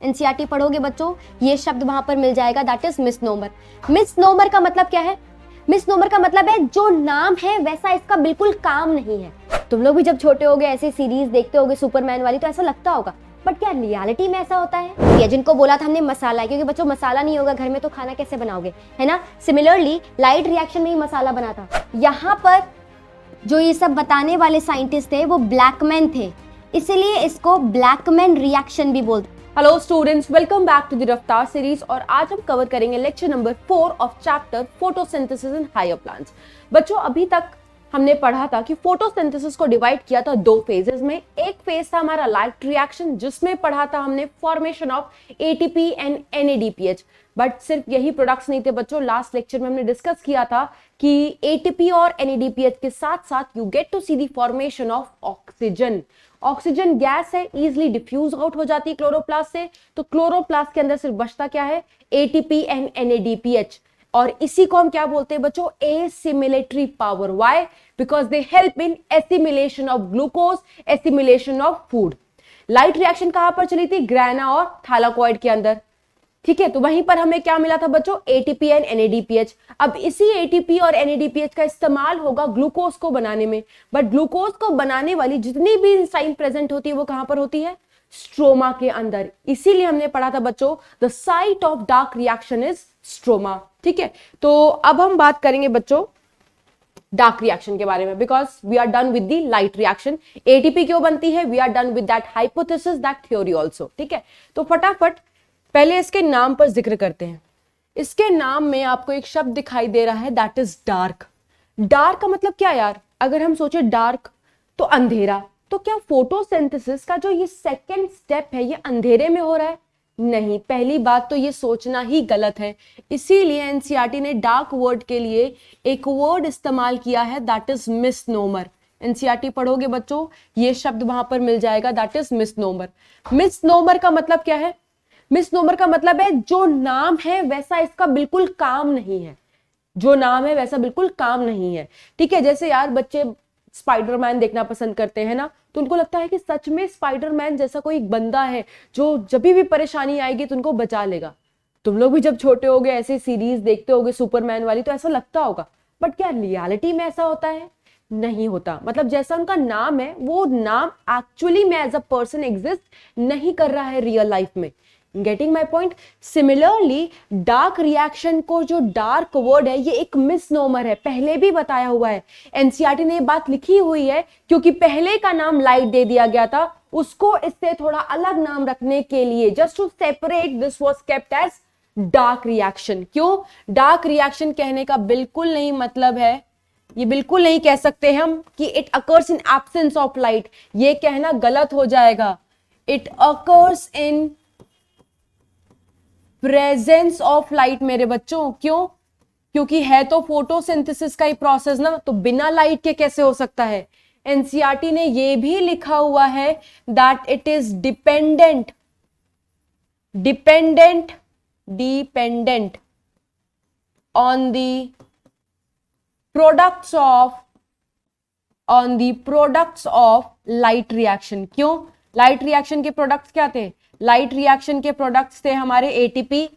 NCERT पढ़ोगे बच्चों, ये शब्द वहां पर मिल जाएगा, दैट इज मिसनोमर। मिसनोमर का मतलब क्या है? मिसनोमर का मतलब है जो नाम है वैसा इसका बिल्कुल काम नहीं है। तुम लोग भी जब छोटे होगे ऐसी सीरीज देखते होगे सुपरमैन वाली, तो ऐसा लगता होगा, बट क्या रियलिटी में ऐसा होता है? ये जिनको बोला था हमने मसाला है, क्योंकि बच्चों मसाला नहीं होगा घर में तो खाना कैसे बनाओगे, है ना। सिमिलरली लाइट रिएक्शन में ही मसाला बना था। यहाँ पर जो ये सब बताने वाले साइंटिस्ट थे वो ब्लैकमैन थे, इसीलिए इसको ब्लैकमैन रिएक्शन भी बोलते हैं। Hello students, welcome back to the Raftaar series और आज हम कवर करेंगे lecture number 4 of chapter photosynthesis in higher plants. बच्चों अभी तक हमने पढ़ा था कि फोटोसिंथेसिस को डिवाइड किया था दो फेजेस में। एक फेज था हमारा लाइट रिएक्शन, जिसमें पढ़ा था हमने formation of ATP and NADPH. But सिर्फ यही प्रोडक्ट्स नहीं थे बच्चों, लास्ट लेक्चर में हमने डिस्कस किया था कि एटीपी और एनएडीपीएच के साथ साथ you get to see the formation of oxygen. Oxygen gas है, इजिली डिफ्यूज आउट हो जाती है क्लोरोप्लास्ट से, तो क्लोरोप्लास्ट के अंदर सिर्फ बचता क्या है? ATP and NADPH. और इसी को हम क्या बोलते हैं बच्चों? Assimilatory power. Why? Because they help in assimilation of glucose, assimilation of food. Light reaction कहां पर चली थी? ग्रैना और थैलाकोइड के अंदर, ठीक है। तो वहीं पर हमें क्या मिला था बच्चों? ATP and NADPH. अब इसी एटीपी और एनएडीपीएच का इस्तेमाल होगा ग्लूकोज को बनाने में, बट ग्लूकोज को बनाने वाली जितनी भी एंजाइम प्रेजेंट होती है वो कहां पर होती है? स्ट्रोमा के अंदर। इसीलिए हमने पढ़ा था बच्चों the site of dark reaction is stroma, ठीक है। तो अब हम बात करेंगे बच्चों डार्क रिएक्शन के बारे में, because we are done with the light reaction. ATP क्यों बनती है? We are done with that hypothesis, that theory also, ठीक है। तो फटाफट पहले इसके नाम पर जिक्र करते हैं। इसके नाम में आपको एक शब्द दिखाई दे रहा है, दैट इज डार्क। डार्क का मतलब क्या यार? अगर हम सोचे डार्क तो अंधेरा, तो क्या फोटोसिंथेसिस का जो ये सेकंड स्टेप है ये अंधेरे में हो रहा है? नहीं, पहली बात तो ये सोचना ही गलत है। इसीलिए एनसीईआरटी ने डार्क वर्ड के लिए एक वर्ड इस्तेमाल किया है, दैट इज मिसनोमर। एनसीईआरटी पढ़ोगे बच्चों, ये शब्द वहां पर मिल जाएगा, दैट इज मिसनोमर। मिसनोमर का मतलब क्या है? मिसनोमर का मतलब है जो नाम है वैसा इसका बिल्कुल काम नहीं है। जो नाम है वैसा बिल्कुल काम नहीं है, ठीक है। जैसे यार बच्चे स्पाइडरमैन देखना पसंद करते हैं ना, तो उनको लगता है कि सच में स्पाइडरमैन जैसा कोई एक बंदा है जो जब भी परेशानी आएगी तो उनको बचा लेगा। तुम लोग भी जब छोटे होगे ऐसे सीरीज देखते होगे सुपरमैन वाली, तो ऐसा लगता होगा, बट क्या रियलिटी में ऐसा होता है? नहीं होता। मतलब जैसा उनका नाम है वो नाम एक्चुअली में एज अ पर्सन एग्जिस्ट नहीं कर रहा है रियल लाइफ में। Getting my point? Similarly dark reaction को जो डार्क वर्ड है ये एक मिसनोमर है, पहले भी बताया हुआ है। एनसीईआरटी ने ये बात लिखी हुई है क्योंकि पहले का नाम लाइट दे दिया गया था, उसको इससे थोड़ा अलग नाम रखने के लिए, just to separate this was kept as dark reaction. क्यों? डार्क रिएक्शन कहने का बिल्कुल नहीं मतलब है, ये बिल्कुल नहीं कह सकते हम कि it occurs in absence of light. ये कहना गलत हो जाएगा। It occurs in presence of light मेरे बच्चों। क्यों? क्योंकि है तो फोटोसिंथेसिस का ही प्रोसेस ना, तो बिना लाइट के कैसे हो सकता है? एनसीईआरटी ने यह भी लिखा हुआ है that it is dependent on the products of light reaction. क्यों? लाइट रिएक्शन के प्रोडक्ट्स क्या थे? लाइट रिएक्शन के प्रोडक्ट्स थे हमारे एटीपी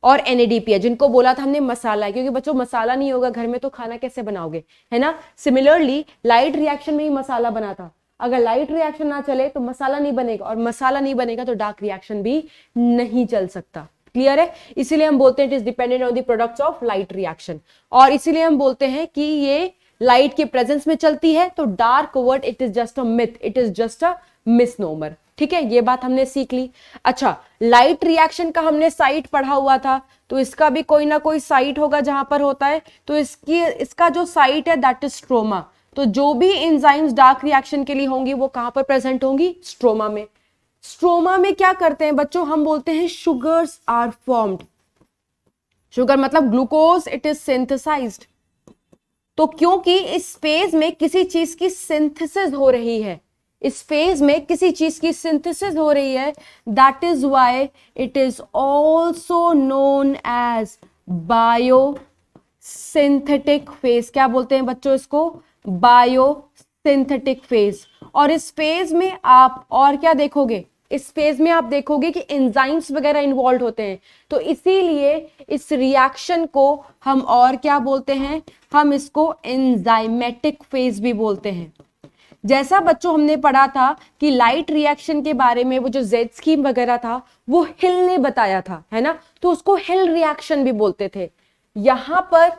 और एनएडीपीएच, जिनको बोला था हमने मसाला है, क्योंकि बच्चों मसाला नहीं होगा घर में तो खाना कैसे बनाओगे, है ना। सिमिलरली लाइट रिएक्शन में ही मसाला बना था। अगर लाइट रिएक्शन ना चले तो मसाला नहीं बनेगा, और मसाला नहीं बनेगा तो डार्क रिएक्शन भी नहीं चल सकता। क्लियर है? इसीलिए हम बोलते हैं it is dependent on the products of light reaction, और इसीलिए हम बोलते हैं कि ये लाइट के प्रेजेंस में चलती है। तो dark word it is just a myth, it is just a misnomer, ठीक है। ये बात हमने सीख ली। अच्छा, लाइट रिएक्शन का हमने साइट पढ़ा हुआ था, तो इसका भी कोई ना कोई साइट होगा जहां पर होता है। तो इसका जो साइट है दैट इज स्ट्रोमा। तो जो भी एंजाइम्स डार्क रिएक्शन के लिए होंगी वो कहां पर प्रेजेंट होंगी? स्ट्रोमा में। स्ट्रोमा में क्या करते हैं बच्चों? हम बोलते हैं शुगर्स आर फॉर्म्ड। शुगर मतलब ग्लूकोज, इट इज सिंथेसाइज्ड। तो क्योंकि इस फेज में किसी चीज की सिंथेसिस हो रही है, इस फेज में किसी चीज की सिंथेसिस हो रही है, that is why it is also known as biosynthetic phase. क्या बोलते हैं बच्चों इसको? Biosynthetic phase. और इस फेज में आप और क्या देखोगे? इस फेज में आप देखोगे कि एंजाइम्स वगैरह इन्वॉल्व होते हैं, तो इसीलिए इस रिएक्शन को हम और क्या बोलते हैं, हम इसको एंजाइमेटिक फेज भी बोलते हैं। जैसा बच्चों हमने पढ़ा था कि लाइट रिएक्शन के बारे में वो जो जेड स्कीम वगैरह था वो हिल ने बताया था, है ना, तो उसको हिल रिएक्शन भी बोलते थे। यहां पर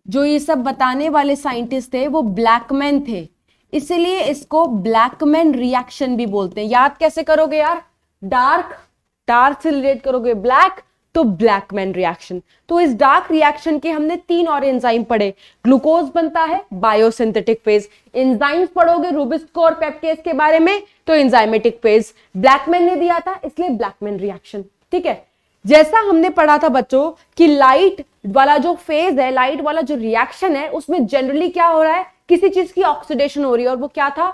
जो ये सब बताने वाले साइंटिस्ट थे वो ब्लैकमैन थे, इसलिए इसको ब्लैकमैन रिएक्शन भी बोलते हैं। याद कैसे करोगे यार, डार्क से रिलेट करोगे ब्लैक, तो ब्लैकमैन रिएक्शन। तो इस डार्क रिएक्शन के हमने 3 और एंजाइम पढ़े, ग्लूकोज बनता है बायोसिंथेटिक फेज, एंजाइम्स पढ़ोगे रूबिस्को और पेप्टेज के बारे में तो एंजाइमेटिक फेज, ब्लैकमैन ने दिया था इसलिए ब्लैकमैन रिएक्शन। ठीक है, जैसा हमने पढ़ा था बच्चों कि लाइट वाला जो फेज है, लाइट वाला जो रिएक्शन है, उसमें जनरली क्या हो रहा है, किसी चीज की ऑक्सीडेशन हो रही है, और वो क्या था,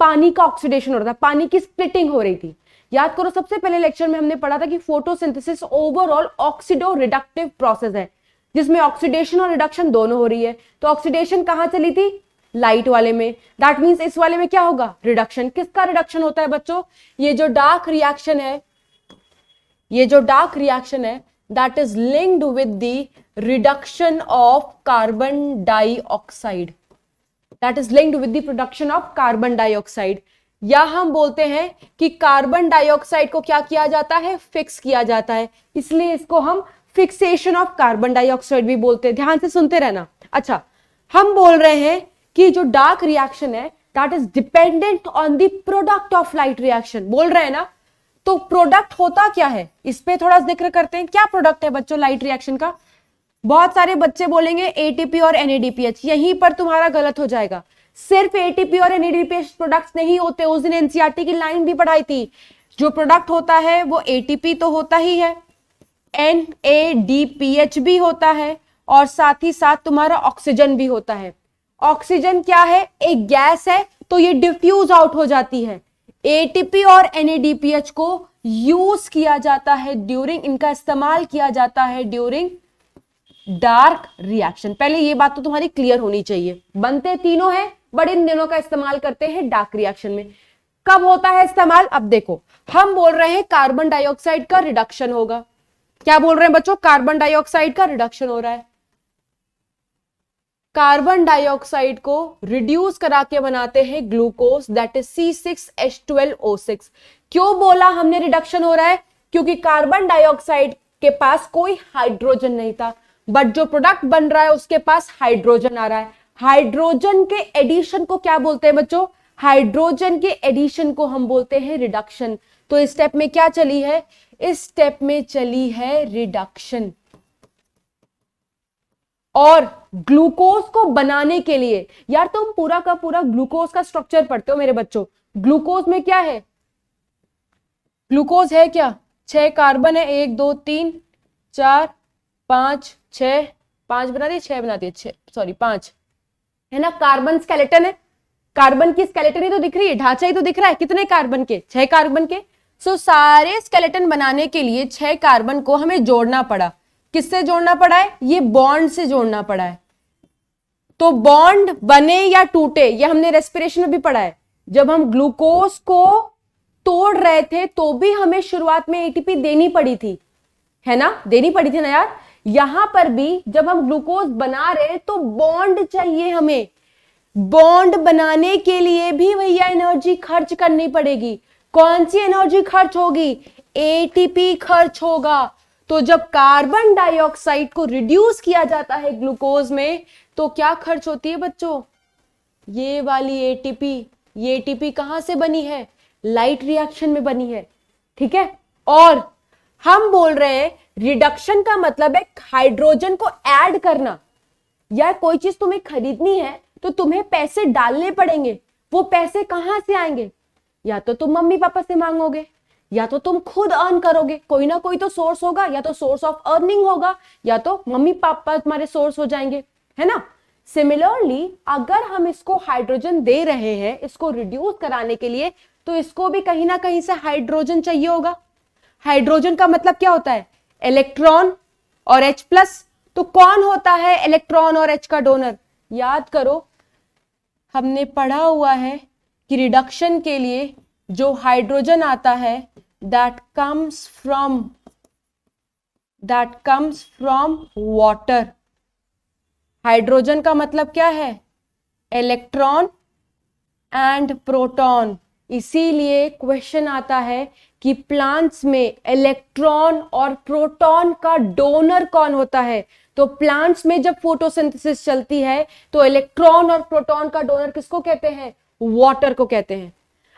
पानी का ऑक्सीडेशन हो रहा था, पानी की स्प्लिटिंग हो रही थी। याद करो सबसे पहले लेक्चर में हमने पढ़ा था कि photosynthesis overall oxido reductive process है जिसमें ऑक्सीडेशन और रिडक्शन दोनों हो रही है। तो ऑक्सीडेशन कहां चली थी, लाइट वाले में, दैट मींस इस वाले में क्या होगा, रिडक्शन। किसका रिडक्शन होता है बच्चों, ये जो डार्क रिएक्शन है, that is linked with the reduction of carbon dioxide, that is linked with the production of carbon dioxide. या हम बोलते हैं कि कार्बन डाइऑक्साइड को क्या किया जाता है, फिक्स किया जाता है, इसलिए इसको हम फिक्सेशन ऑफ कार्बन डाइऑक्साइड भी बोलते हैं। ध्यान से सुनते रहना। अच्छा, हम बोल रहे हैं कि जो डार्क रिएक्शन है that is dependent on the product of light reaction, बोल रहे हैं ना। तो प्रोडक्ट होता क्या है, इस पे थोड़ा जिक्र करते हैं। क्या प्रोडक्ट है बच्चों लाइट रिएक्शन का, बहुत सारे बच्चे बोलेंगे एटीपी और एनएडीपीएच, यहीं पर तुम्हारा गलत हो जाएगा। सिर्फ एटीपी और एनएडीपीएच प्रोडक्ट्स नहीं होते, उस दिन एनसीईआरटी की लाइन भी पढ़ाई थी। जो प्रोडक्ट होता है वो एटीपी तो होता ही है, एनएडीपीएच भी होता है, और साथ ही साथ तुम्हारा ऑक्सीजन भी होता है। ऑक्सीजन क्या है, एक गैस है, तो ये डिफ्यूज आउट हो जाती है। एटीपी और एनएडीपीएच को यूज किया जाता है ड्यूरिंग, इनका इस्तेमाल किया जाता है ड्यूरिंग डार्क रिएक्शन। पहले ये बात तो तुम्हारी क्लियर होनी चाहिए, बनते तीनों हैं बट इन दिनों का इस्तेमाल करते हैं डार्क रिएक्शन में। कब होता है इस्तेमाल, अब देखो हम बोल रहे हैं कार्बन डाइऑक्साइड का रिडक्शन होगा। क्या बोल रहे हैं बच्चों, कार्बन डाइऑक्साइड का रिडक्शन हो रहा है। कार्बन डाइऑक्साइड को रिड्यूस करा के बनाते हैं ग्लूकोज, दैट इज C6H12O6। क्यों बोला हमने रिडक्शन हो रहा है, क्योंकि कार्बन डाइऑक्साइड के पास कोई हाइड्रोजन नहीं था, बट जो प्रोडक्ट बन रहा है उसके पास हाइड्रोजन आ रहा है। हाइड्रोजन के एडिशन को क्या बोलते हैं बच्चों, हाइड्रोजन के एडिशन को हम बोलते हैं रिडक्शन। तो इस स्टेप में क्या चली है, इस स्टेप में चली है रिडक्शन। और ग्लूकोज को बनाने के लिए, यार तुम पूरा का पूरा ग्लूकोज का स्ट्रक्चर पढ़ते हो मेरे बच्चों, ग्लूकोज में क्या है, ग्लूकोज है क्या, 6 कार्बन है, 1 2 3 4 5 6, 5 बना दिए, 6 बना दिए, 6 सॉरी 5 है ना। कार्बन स्केलेटन है, कार्बन की स्केलेटन ही तो दिख रही है, ढांचा ही तो दिख रहा है, कितने कार्बन के, 6 कार्बन के। सो सारे स्केलेटन बनाने के लिए 6 कार्बन को हमें जोड़ना पड़ा। किससे जोड़ना पड़ा है, ये बॉन्ड से जोड़ना पड़ा है। तो बॉन्ड बने या टूटे, ये हमने रेस्पिरेशन में भी पढ़ा है। जब हम ग्लूकोज को तोड़ रहे थे तो भी हमें शुरुआत में एटीपी देनी पड़ी थी, है ना, देनी पड़ी थी ना यार। यहां पर भी जब हम ग्लूकोज बना रहे हैं तो बॉन्ड चाहिए हमें, बॉन्ड बनाने के लिए भी भैया एनर्जी खर्च करनी पड़ेगी। कौन सी एनर्जी खर्च होगी, एटीपी खर्च होगा। तो जब कार्बन डाइऑक्साइड को रिड्यूस किया जाता है ग्लूकोज में तो क्या खर्च होती है बच्चों, ये वाली एटीपी। ये एटीपी कहां से बनी है, लाइट रिएक्शन में बनी है, ठीक है। और हम बोल रहे हैं रिडक्शन का मतलब है हाइड्रोजन को ऐड करना। यार कोई चीज तुम्हें खरीदनी है तो तुम्हें पैसे डालने पड़ेंगे, वो पैसे कहां से आएंगे, या तो तुम मम्मी पापा से मांगोगे या तो तुम खुद अर्न करोगे, कोई ना कोई तो सोर्स होगा, या तो सोर्स ऑफ अर्निंग होगा या तो मम्मी पापा तुम्हारे सोर्स हो जाएंगे, है ना। सिमिलरली अगर हम इसको हाइड्रोजन दे रहे हैं इसको रिड्यूस कराने के लिए तो इसको भी कहीं ना कहीं से हाइड्रोजन चाहिए होगा। हाइड्रोजन का मतलब क्या होता है, इलेक्ट्रॉन और H+। तो कौन होता है इलेक्ट्रॉन और H का डोनर, याद करो हमने पढ़ा हुआ है कि रिडक्शन के लिए जो हाइड्रोजन आता है that comes from water. Hydrogen का मतलब क्या है? Electron and proton. इसीलिए क्वेश्चन आता है कि प्लांट्स में इलेक्ट्रॉन और प्रोटॉन का डोनर कौन होता है। तो प्लांट्स में जब फोटोसिंथेसिस चलती है तो इलेक्ट्रॉन और प्रोटॉन का डोनर किसको कहते हैं? वाटर को कहते हैं।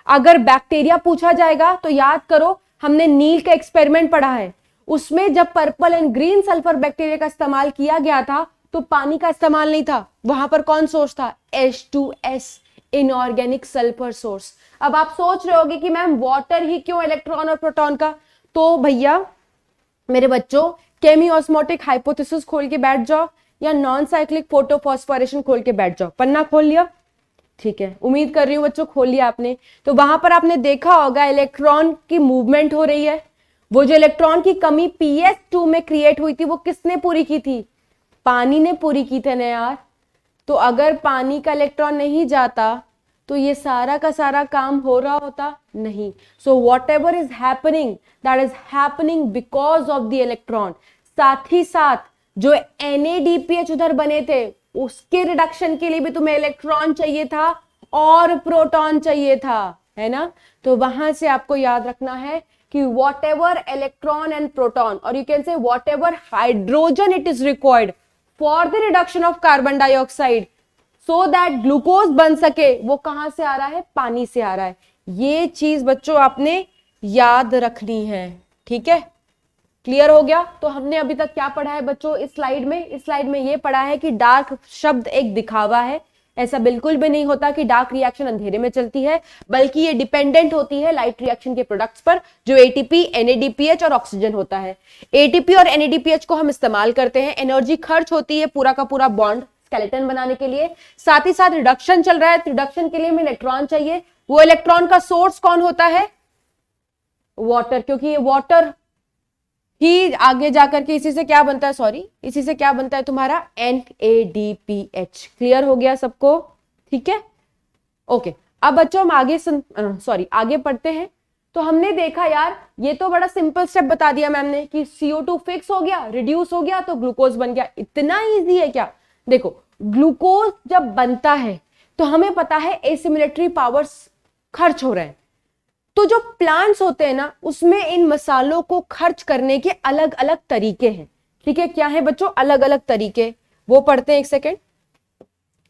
अगर बैक्टीरिया पूछा जाएगा तो याद करो, हमने नील का एक्सपेरिमेंट पढ़ा है, उसमें जब purple and green sulphur bacteria का इस्तेमाल किया गया था तो पानी का इस्तेमाल नहीं था, वहां पर कौन सोर्स था? H2S, inorganic sulphur source. अब आप सोच रहे होगे कि मैम वाटर ही क्यों, इलेक्ट्रॉन और प्रोटॉन का? तो भैया मेरे बच्चों, केमी ऑस्मोटिक हाइपोथेसिस खोल के बैठ जाओ या नॉन साइक्लिक फोटोफॉस्फोरेशन खोल के बैठ जाओ। पन्ना खोल लिया? ठीक है, उम्मीद कर रही हूं बच्चों खोल लिया आपने। तो वहां पर आपने देखा होगा इलेक्ट्रॉन की मूवमेंट हो रही है। वो जो इलेक्ट्रॉन की कमी PS2 में क्रिएट हुई थी वो किसने पूरी की थी? पानी ने पूरी की थी ना यार। तो अगर पानी का इलेक्ट्रॉन नहीं जाता तो ये सारा का सारा काम हो रहा होता नहीं। So what ever is happening that is happening because of the electron. साथ ही साथ जो NADPH उधर बने थे उसके रिडक्शन के लिए भी तुम्हें इलेक्ट्रॉन चाहिए था और प्रोटॉन चाहिए था, है ना। तो वहां से आपको याद रखना है कि whatever electron and proton, और you can say whatever hydrogen it is required for the reduction of carbon dioxide so that glucose बन सके, वो कहां से आ रहा है? पानी से आ रहा है। ये चीज बच्चों आपने याद रखनी है, ठीक है। क्लियर हो गया? तो हमने अभी तक क्या पढ़ा है बच्चों इस स्लाइड में? इस स्लाइड में ये पढ़ा है कि डार्क शब्द एक दिखावा है। ऐसा बिल्कुल भी नहीं होता कि डार्क रिएक्शन अंधेरे में चलती है, बल्कि ये डिपेंडेंट होती है लाइट रिएक्शन के प्रोडक्ट्स पर, जो ATP, NADPH और ऑक्सीजन होता है। ATP और NADPH को हम इस्तेमाल करते हैं, एनर्जी खर्च होती है पूरा का पूरा बॉन्ड स्केलेटन बनाने के लिए। साथ ही साथ रिडक्शन चल रहा है, रिडक्शन के लिए हमें इलेक्ट्रॉन चाहिए। वो इलेक्ट्रॉन का सोर्स कौन होता है? वाटर, क्योंकि ये वाटर ही आगे जाकर के इसी से क्या बनता है? इसी से क्या बनता है तुम्हारा? NADPH। क्लियर हो गया सबको? ठीक है, ओके। अब बच्चों हम आगे पढ़ते हैं। तो हमने देखा यार, ये तो बड़ा सिंपल स्टेप बता दिया मैम ने कि CO2 फिक्स हो गया, रिड्यूस हो गया तो ग्लूकोज बन गया। इतना इजी है क्या? देखो, ग्लूकोज जब बनता है तो हमें पता है एसिमिलेटरी पावर्स खर्च हो रहे हैं। तो जो प्लांट्स होते हैं ना, उसमें इन मसालों को खर्च करने के अलग अलग तरीके हैं, ठीक है। क्या है बच्चों? अलग अलग तरीके, वो पढ़ते हैं। एक सेकेंड,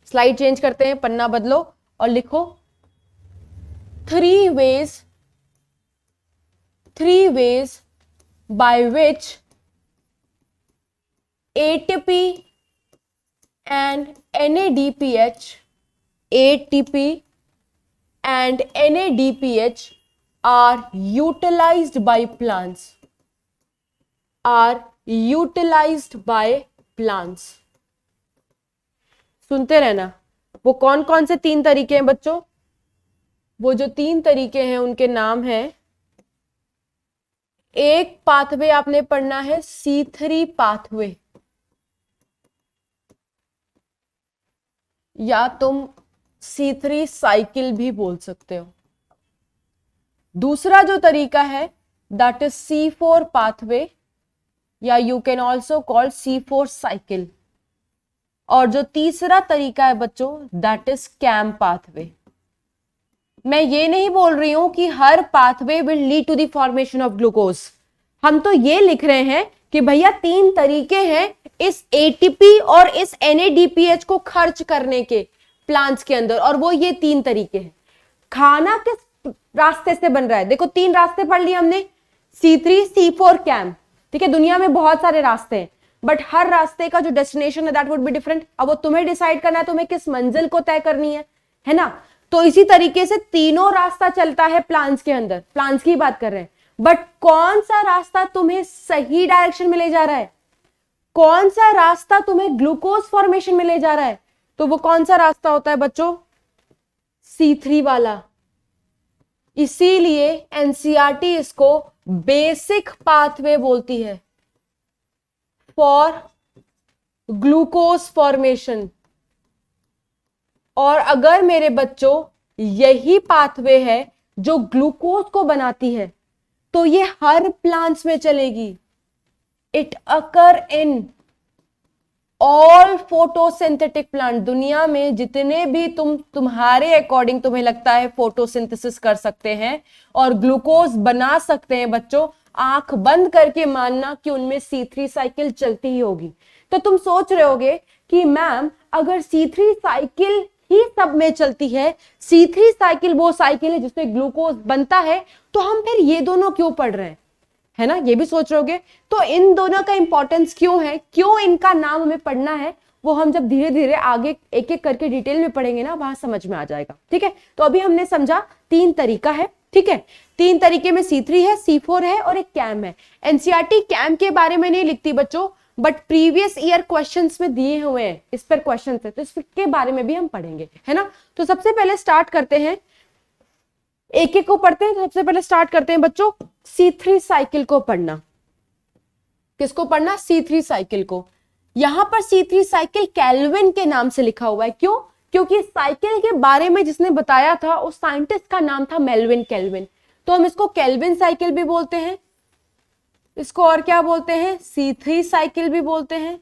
स्लाइड चेंज करते हैं, पन्ना बदलो और लिखो 3 ways by which ATP and NADPH are utilized by plants। सुनते रहना। वो कौन कौन से 3 तरीके हैं बच्चों? वो जो 3 तरीके हैं उनके नाम हैं, एक पाथवे आपने पढ़ना है C3 पाथवे, या तुम C3 साइकिल भी बोल सकते हो। दूसरा जो तरीका है दैट इज C4 पाथवे, या you can also call C4 cycle. और जो तीसरा तरीका है बच्चों दैट इज CAM पाथवे। मैं ये नहीं बोल रही हूं कि हर pathway will lead to the formation of glucose. हम तो ये लिख रहे हैं कि भैया 3 तरीके हैं इस ATP और इस NADPH को खर्च करने के प्लांट्स के अंदर, और वो ये 3 तरीके हैं। खाना किस रास्ते से बन रहा है? देखो 3 रास्ते पढ़ लिए हमने, C3, C4, CAM, ठीक है। दुनिया में बहुत सारे रास्ते हैं, बट हर रास्ते का जो डेस्टिनेशन है दैट वुड बी डिफरेंट। अब वो तुम्हें डिसाइड करना है तुम्हें किस मंजिल को तय करनी है ना। तो इसी तरीके से तीनों रास्ता चलता है प्लांट्स के अंदर, प्लांट्स की बात कर रहे हैं, बट कौन सा रास्ता तुम्हें सही डायरेक्शन में ले जा रहा है, कौन सा रास्ता तुम्हें ग्लूकोज फॉर्मेशन में ले जा रहा है, तो वो कौन सा रास्ता होता है बच्चों? C3 वाला। इसीलिए NCERT इसको बेसिक पाथवे बोलती है फॉर ग्लूकोज फॉर्मेशन। और अगर मेरे बच्चों यही पाथवे है जो ग्लूकोज को बनाती है, तो ये हर प्लांट्स में चलेगी। It occur in all photosynthetic plant. दुनिया में जितने भी तुम्हारे अकॉर्डिंग तुम्हें लगता है फोटोसिंथेसिस कर सकते हैं और ग्लूकोज बना सकते हैं बच्चों, आंख बंद करके मानना कि उनमें C3 साइकिल चलती ही होगी। तो तुम सोच रहे होगे कि मैम अगर C3 साइकिल ही सब में चलती है, C3 साइकिल वो साइकिल है जिसमें ग्लूकोज बनता है, तो हम फिर ये दोनों क्यों पढ़ रहे हैं, है ना, ये भी सोच रहे होगे। तो इन दोनों का इंपॉर्टेंस क्यों है, क्यों इनका नाम हमें पढ़ना है, वो हम जब धीरे धीरे आगे एक एक करके डिटेल में पढ़ेंगे ना, वहां समझ में आ जाएगा। ठीक है, तो अभी हमने समझा 3 तरीका है। ठीक है, 3 तरीके में C3 है, C4 है और एक कैम है। एनसीईआरटी कैम के बारे में नहीं लिखती बच्चों, बट प्रीवियस ईयर क्वेश्चंस में दिए हुए हैं, इस पर क्वेश्चन है, तो इसके बारे में भी हम पढ़ेंगे, है ना। तो सबसे पहले स्टार्ट करते हैं, एक एक को पढ़ते हैं। सबसे पहले स्टार्ट करते हैं बच्चों C3 साइकिल को पढ़ना। किसको पढ़ना? C3 साइकिल को। यहां पर C3 साइकिल केल्विन के नाम से लिखा हुआ है। क्यों? क्योंकि साइकिल के बारे में जिसने बताया था उस साइंटिस्ट का नाम था मेल्विन केल्विन। तो हम इसको केल्विन साइकिल भी बोलते हैं, इसको और क्या बोलते हैं? C3 साइकिल भी बोलते हैं,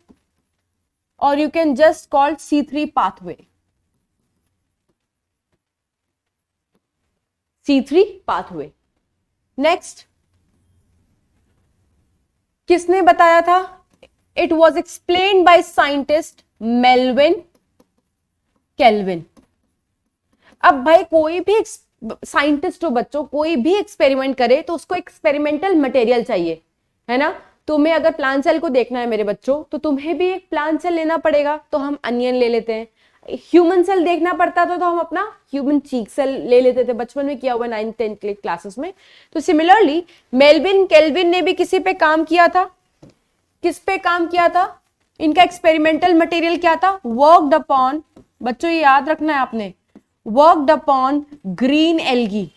और you can just call C3 pathway. C3 pathway. Next, किसने बताया था? It was explained by scientist Melvin kelvin. अब भाई कोई भी साइंटिस्ट हो बच्चों, कोई भी एक्सपेरिमेंट करे तो उसको एक्सपेरिमेंटल मटेरियल चाहिए, है ना। तुम्हें अगर प्लांट सेल को देखना है मेरे बच्चों, तो तुम्हें भी एक प्लांट सेल लेना पड़ेगा, तो हम अनियन ले लेते हैं। ह्यूमन सेल देखना पड़ता था तो हम अपना ह्यूमन चीक सेल ले लेते थे, बचपन में किया हुआ 9th 10th क्लासेस में। तो सिमिलरली मेल्विन केल्विन ने भी किसी पे काम किया था। किस पे काम किया था? इनका एक्सपेरिमेंटल मटेरियल क्या था? वर्कड अपॉन, बच्चों ये याद रखना है आपने, वर्कड अपॉन ग्रीन एल्गी।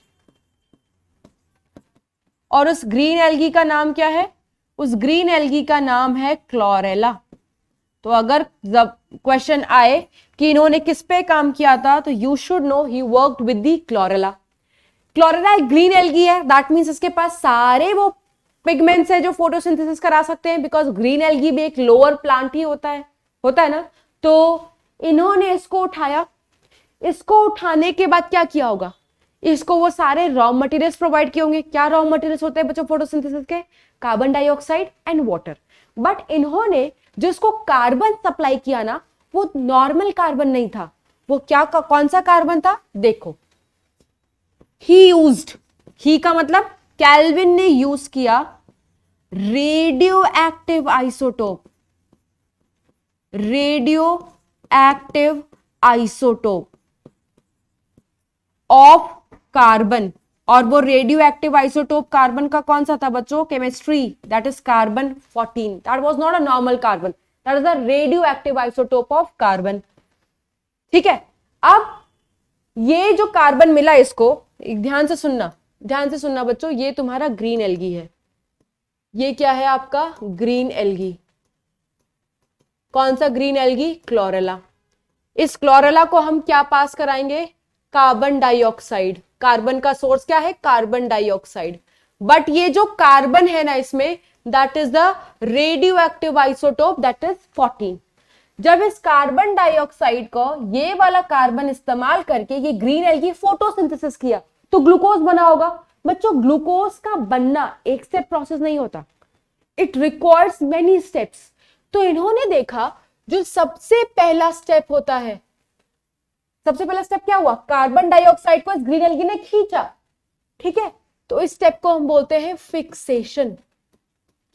और उस ग्रीन एल्गी का नाम क्या है? उस ग्रीन एल्गी का नाम है क्लोरेला। तो अगर जब क्वेश्चन आए कि इन्होंने किस पे काम किया था, तो you should know he worked with the chlorella. Chlorella एक ग्रीन एल्गी है, दैट मींस इसके पास सारे वो पिगमेंट्स है जो फोटोसिंथेसिस करा सकते हैं, बिकॉज ग्रीन एल्गी भी एक लोअर प्लांट ही होता है ना। तो इन्होंने इसको उठाया, इसको उठाने के बाद क्या किया होगा? इसको वो सारे रॉ मटेरियल्स प्रोवाइड किए होंगे। क्या रॉ मटेरियल्स होते हैं बच्चों फोटोसिंथेसिस के? Carbon dioxide and water. But इन्होंने जो इसको कार्बन सप्लाई किया ना, वो नॉर्मल कार्बन नहीं था। वो क्या कौन सा कार्बन था? देखो, ही यूज्ड, ही का मतलब केल्विन ने यूज किया radio active isotope, radio active isotope of carbon. और वो रेडियो एक्टिव आइसोटोप कार्बन का कौन सा था बच्चों? Chemistry, that is carbon 14। That was not a normal carbon, that is a radio active isotope of carbon. ठीक है, अब ये जो कार्बन मिला इसको, ध्यान से सुनना बच्चों, ये तुम्हारा ग्रीन एल्गी है। ये क्या है आपका? Green algae. कौन सा ग्रीन एल्गी? क्लोरेला। इस क्लोरेला को हम क्या पास कराएंगे? Carbon dioxide. कार्बन का सोर्स क्या है? Carbon dioxide. बट ये जो कार्बन है ना इसमें, that is the radio active isotope, that is 14। जब इस कार्बन डाइऑक्साइड को ये वाला कार्बन इस्तेमाल करके ये ग्रीन एल्गी फोटोसिंथेसिस किया, तो ग्लूकोज बना होगा। बच्चों ग्लूकोज का बनना एक स्टेप प्रोसेस नहीं होता, इट रिक्वायर्स मेनी स्टेप्स। तो इन्होंने देखा जो सबसे पहला स्टेप होता है, सबसे पहला स्टेप क्या हुआ? कार्बन डाइऑक्साइड को इस ग्रीन एल्गी ने खींचा। ठीक है, तो इस स्टेप को हम बोलते हैं फिक्सेशन।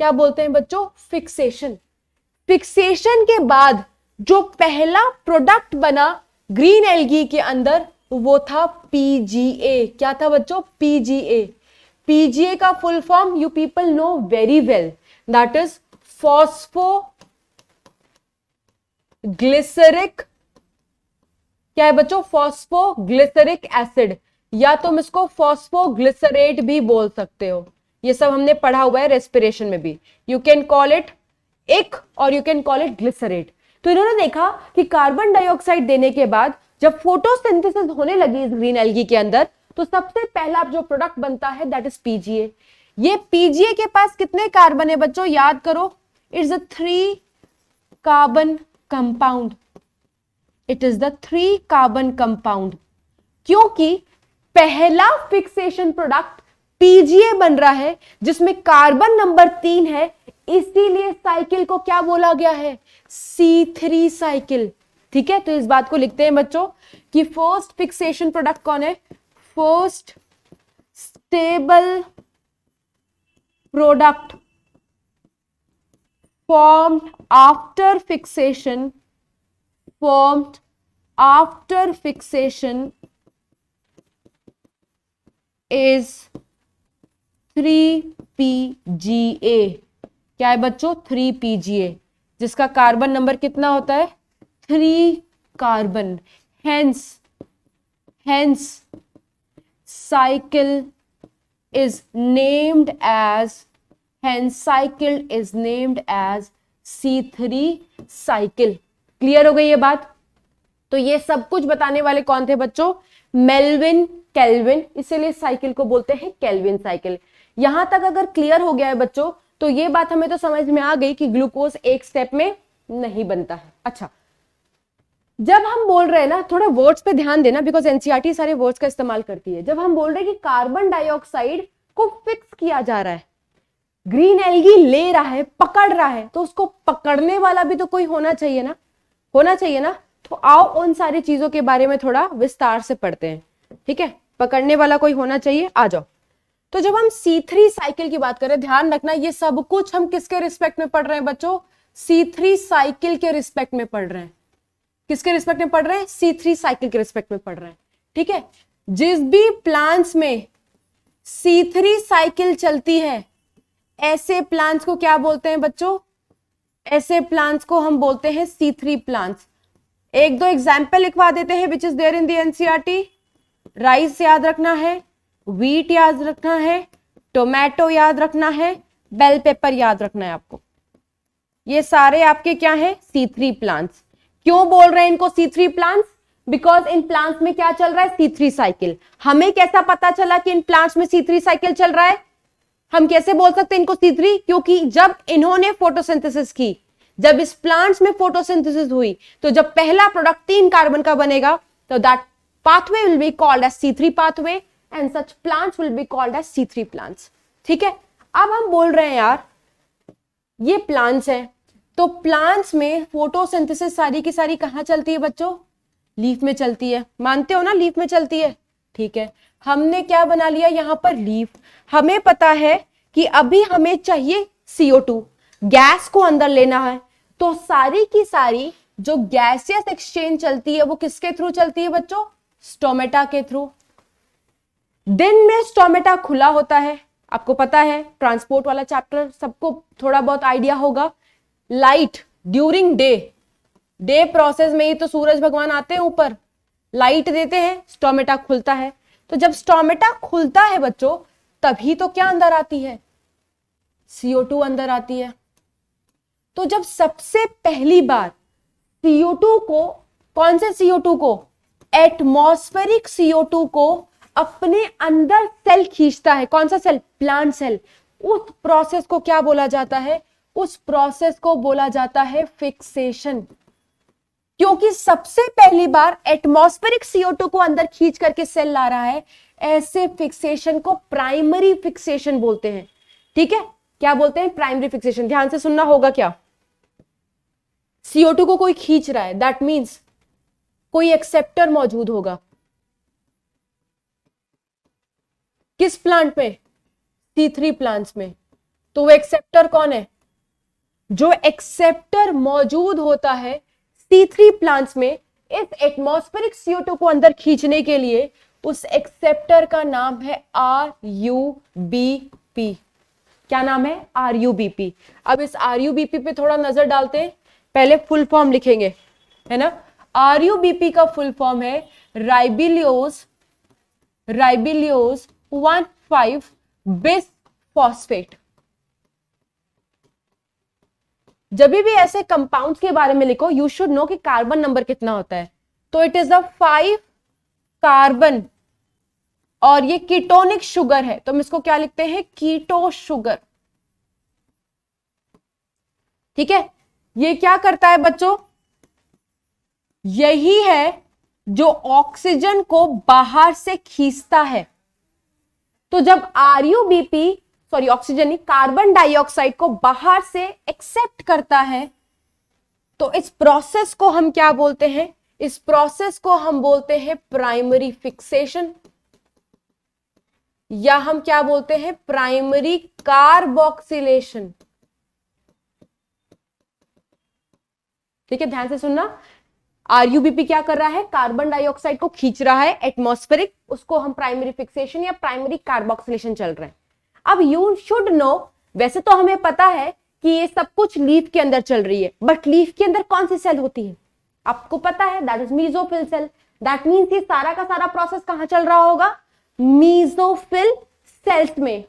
क्या बोलते हैं बच्चों? फिक्सेशन। फिक्सेशन के बाद जो पहला प्रोडक्ट बना ग्रीन एल्गी के अंदर, वो था पीजीए। क्या था बच्चों? पीजीए। पीजीए का full form you people know very well, that is phospho glyceric. क्या है बच्चों? फॉस्फोग्लिसरिक एसिड, या तुम इसको फॉस्फोग्लिसरेट भी बोल सकते हो। ये सब हमने पढ़ा हुआ है रेस्पिरेशन में भी। यू कैन कॉल इट इक और you can call it glycerate. तो इन्होंने देखा कि कार्बन डाइऑक्साइड देने के बाद जब फोटोसिंथेसिस होने लगी इस ग्रीन एल्गी के अंदर, तो तो सबसे पहला जो प्रोडक्ट बनता है दैट इज पीजीए। ये पीजीए के पास कितने कार्बन है बच्चों, याद करो, it's a 3 carbon compound. It is the 3 carbon compound, क्योंकि पहला फिक्सेशन प्रोडक्ट पीजीए बन रहा है जिसमें कार्बन नंबर 3 है, इसीलिए साइकिल को क्या बोला गया है, C3 साइकिल। ठीक है, तो इस बात को लिखते हैं बच्चों कि फर्स्ट फिक्सेशन प्रोडक्ट कौन है, first stable product formed after fixation is 3PGA। क्या है बच्चों, 3PGA, जिसका कार्बन नंबर कितना होता है, 3 carbon. Hence cycle is named as C3 cycle. Clear हो गई ये बात। तो ये सब कुछ बताने वाले कौन थे बच्चों, मेल्विन केल्विन, इसीलिए साइकिल को बोलते हैं केल्विन साइकिल। यहां तक अगर क्लियर हो गया है बच्चों, तो ये बात हमें तो समझ में आ गई कि ग्लूकोज एक स्टेप में नहीं बनता है। अच्छा, जब हम बोल रहे हैं ना, थोड़ा वर्ड्स पे ध्यान देना, बिकॉज एनसीईआरटी सारे वर्ड्स का इस्तेमाल करती है। जब हम बोल रहे हैं कि कार्बन डाइऑक्साइड को फिक्स किया जा रहा है, ग्रीन एल्गी ले रहा है, पकड़ रहा है, तो उसको पकड़ने वाला भी तो कोई होना चाहिए ना, तो आओ उन सारी चीजों के बारे में थोड़ा विस्तार से पढ़ते हैं। ठीक है, पकड़ने वाला कोई होना चाहिए, आ जाओ। तो जब हम C3 साइकिल की बात करें, ध्यान रखना ये सब कुछ हम किसके रिस्पेक्ट में पढ़ रहे हैं बच्चों, C3 साइकिल के रिस्पेक्ट में पढ़ रहे हैं। किसके रिस्पेक्ट में पढ़ रहे हैं, C3 साइकिल के रिस्पेक्ट में पढ़ रहे हैं। ठीक है, जिस भी प्लांट्स में C3 साइकिल चलती है, ऐसे प्लांट्स को क्या बोलते हैं बच्चों, ऐसे प्लांट्स को हम बोलते हैं C3 प्लांट्स। एक दो एग्जाम्पल लिखवा देते हैं which is there in the NCERT. Rice याद रखना है, व्हीट याद रखना है, टोमेटो याद रखना है, बेल पेपर याद रखना है आपको। ये सारे आपके क्या है, C3 प्लांट्स। क्यों बोल रहे हैं इनको C3 plants, because in plants में क्या चल रहा है, C3 साइकिल। हमें कैसा पता चला कि इन प्लांट्स में C3 साइकिल चल रहा है, हम कैसे बोल सकते हैं इनको C3, क्योंकि जब इन्होंने फोटोसिंथेसिस की, जब इस प्लांट्स में फोटोसिंथेसिस हुई, तो जब पहला प्रोडक्ट 3 कार्बन का बनेगा, तो that pathway will be called as C3 pathway and such plants will be called as C3 plants। ठीक है, अब हम बोल रहे हैं यार ये प्लांट्स हैं, तो प्लांट्स में फोटोसिंथेसिस सारी की सारी कहां चलती है बच्चों, लीफ में चलती है। मानते हो ना, लीफ में चलती है। ठीक है, हमने क्या बना लिया यहां पर, लीफ। हमें पता है कि अभी हमें चाहिए CO2, गैस को अंदर लेना है, तो सारी की सारी जो गैसियस एक्सचेंज चलती है वो किसके थ्रू चलती है बच्चों, स्टोमेटा के थ्रू। दिन में स्टोमेटा खुला होता है, आपको पता है, ट्रांसपोर्ट वाला चैप्टर सबको थोड़ा बहुत आइडिया होगा। लाइट ड्यूरिंग डे प्रोसेस में ही तो सूरज भगवान आते हैं ऊपर, लाइट देते हैं, स्टोमेटा खुलता है। तो जब स्टोमेटा खुलता है बच्चों, तभी तो क्या अंदर आती है, CO2 अंदर आती है। तो जब सबसे पहली बार CO2 को, कौन से CO2 को, एटमॉस्फेरिक CO2 को अपने अंदर सेल खींचता है, कौन सा सेल, प्लांट सेल, उस प्रोसेस को क्या बोला जाता है, उस प्रोसेस को बोला जाता है फिक्सेशन। क्योंकि सबसे पहली बार एटमॉस्फेरिक CO2 को अंदर खींच करके सेल ला रहा है, ऐसे फिक्सेशन को प्राइमरी फिक्सेशन बोलते हैं। ठीक है, क्या बोलते हैं, प्राइमरी फिक्सेशन। ध्यान से सुनना होगा, क्या CO2 को कोई खींच रहा है, दैट मीन्स कोई एक्सेप्टर मौजूद होगा। किस प्लांट में, C3 प्लांट्स में। तो वो एक्सेप्टर कौन है, जो एक्सेप्टर मौजूद होता है C3 प्लांट्स में, इस एटमॉस्फेरिक CO2 को अंदर खींचने के लिए, उस एक्सेप्टर का नाम है RUBP। क्या नाम है, RUBP। अब इस RUBP पे थोड़ा नजर डालते हैं, पहले फुल फॉर्म लिखेंगे, है ना। RUBP का फुल फॉर्म है राइबिलियोज 1,5 बिस फॉस्फेट। जब भी ऐसे कंपाउंड्स के बारे में लिखो, यू शुड नो कि कार्बन नंबर कितना होता है। तो इट इज द 5 कार्बन और ये कीटोनिक शुगर है, तो हम इसको क्या लिखते हैं, कीटो शुगर। ठीक है, ये क्या करता है बच्चों, यही है जो ऑक्सीजन को बाहर से खींचता है। तो जब आरयूबीपी, सॉरी ऑक्सीजन नहीं, कार्बन डाइऑक्साइड को बाहर से एक्सेप्ट करता है, तो इस प्रोसेस को हम क्या बोलते हैं, इस प्रोसेस को हम बोलते हैं प्राइमरी फिक्सेशन, या हम क्या बोलते हैं, प्राइमरी कार्बोक्सिलेशन। ठीक है, ध्यान से सुनना। आरयूबीपी क्या कर रहा है, कार्बन डाइऑक्साइड को खींच रहा है एटमॉस्फेरिक, उसको हम प्राइमरी फिक्सेशन या प्राइमरी कार्बोक्सिलेशन चल रहे हैं। अब यू शुड नो, वैसे तो हमें पता है कि ये सब कुछ लीफ के अंदर चल रही है, बट लीफ के अंदर कौन सी सेल होती है, आपको पता है, that is mesophyll cell. That means ये सारा का सारा प्रोसेस कहां चल रहा होगा, मीजोफिल सेल्स में।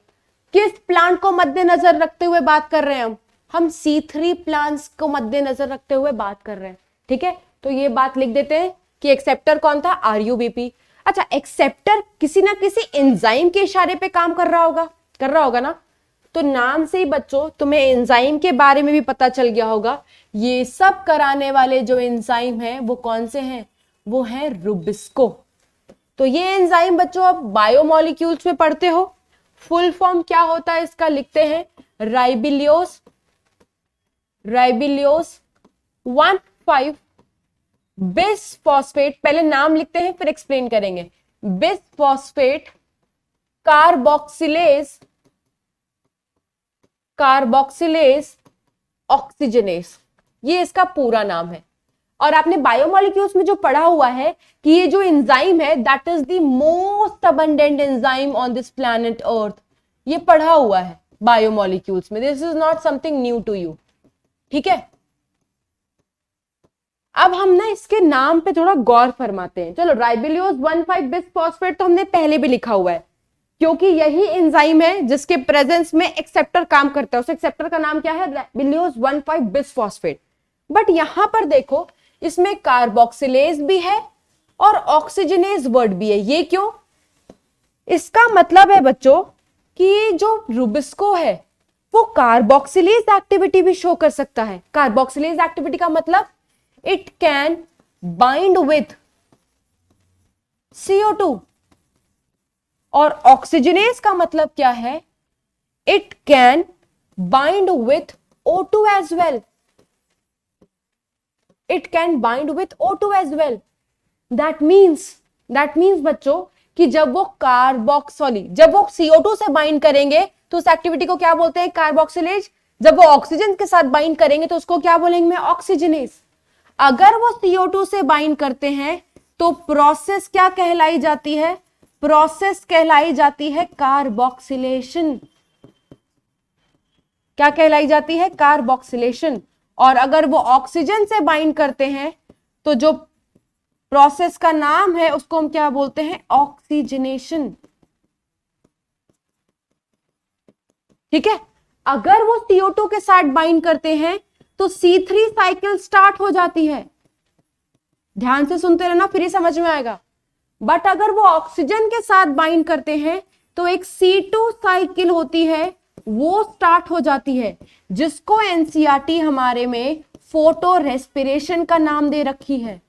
किस प्लांट को मद्देनजर रखते हुए बात कर रहे हैं हम C3 प्लांट्स को मद्देनजर रखते हुए बात कर रहे हैं। ठीक है, तो ये बात लिख देते हैं कि एक्सेप्टर कौन था, आरयूबीपी। अच्छा, एक्सेप्टर किसी ना किसी एंजाइम के इशारे पे काम कर रहा होगा ना। तो नाम से ही बच्चों तुम्हें एंजाइम के बारे में भी पता चल गया होगा। ये सब कराने वाले जो एंजाइम हैं वो कौन से हैं, वो है रुबिस्को। तो ये एंजाइम बच्चों आप बायोमोलिक्यूल्स में पढ़ते हो। फुल फॉर्म क्या होता है इसका, लिखते हैं राइबिलियोस 1,5 बिस फॉस्फेट। पहले नाम लिखते हैं फिर एक्सप्लेन करेंगे। बिस फॉस्फेट कार्बोक्सिलेज ऑक्सीजनेस, ये इसका पूरा नाम है। और आपने बायोमोलिक्यूल्स में जो पढ़ा हुआ है कि ये जो एंजाइम है that is the most abundant enzyme on this planet earth, ये पढ़ा हुआ है बायोमोलिक्यूल्स में। This is not something new to you. ठीक है, अब हम ना इसके नाम पे थोड़ा गौर फरमाते हैं। चलो, राइबिलियोस 1,5 बिस फॉस्फेट तो हमने पहले भी लिखा हुआ है, क्योंकि यही एंजाइम है जिसके प्रेजेंस में एक्सेप्टर काम करता है। उस एक्सेप्टर का नाम क्या है, राइबिलियोस 1,5 बिस फॉस्फेट। बट यहां पर देखो, इसमें कार्बोक्सिलेज भी है और ऑक्सीजनेज वर्ड भी है। ये क्यों, इसका मतलब है बच्चों कि ये जो रुबिस्को है वो कार्बोक्सिलेज एक्टिविटी भी शो कर सकता है। कार्बोक्सिलेज एक्टिविटी का मतलब it can bind with CO2, और ऑक्सीजनेज का मतलब क्या है, it can bind with O2 as well. It can bind with O2 as well. That means बच्चों कि जब वो जब वो CO2 से बाइंड करेंगे तो उस एक्टिविटी को क्या बोलते हैं, कार्बोक्सिलेज। जब वो ऑक्सीजन के साथ बाइंड करेंगे तो उसको क्या बोलेंगे, ऑक्सीजनेज। अगर वो CO2 से बाइंड करते हैं तो प्रोसेस क्या कहलाई जाती है, प्रोसेस कहलाई जाती है कार्बोक्सिलेशन। क्या कहलाई जाती है, कार्बोक्सिलेशन। और अगर वो ऑक्सीजन से बाइंड करते हैं तो जो प्रोसेस का नाम है उसको हम क्या बोलते हैं, ऑक्सीजनेशन। ठीक है, अगर वो CO2 के साथ बाइंड करते हैं तो C3 साइकिल स्टार्ट हो जाती है। ध्यान से सुनते रहना, फिर ही समझ में आएगा। बट अगर वो ऑक्सीजन के साथ बाइंड करते हैं तो एक C2 साइकिल होती है, वो स्टार्ट हो जाती है, जिसको NCERT हमारे में फोटो रेस्पिरेशन का नाम दे रखी है।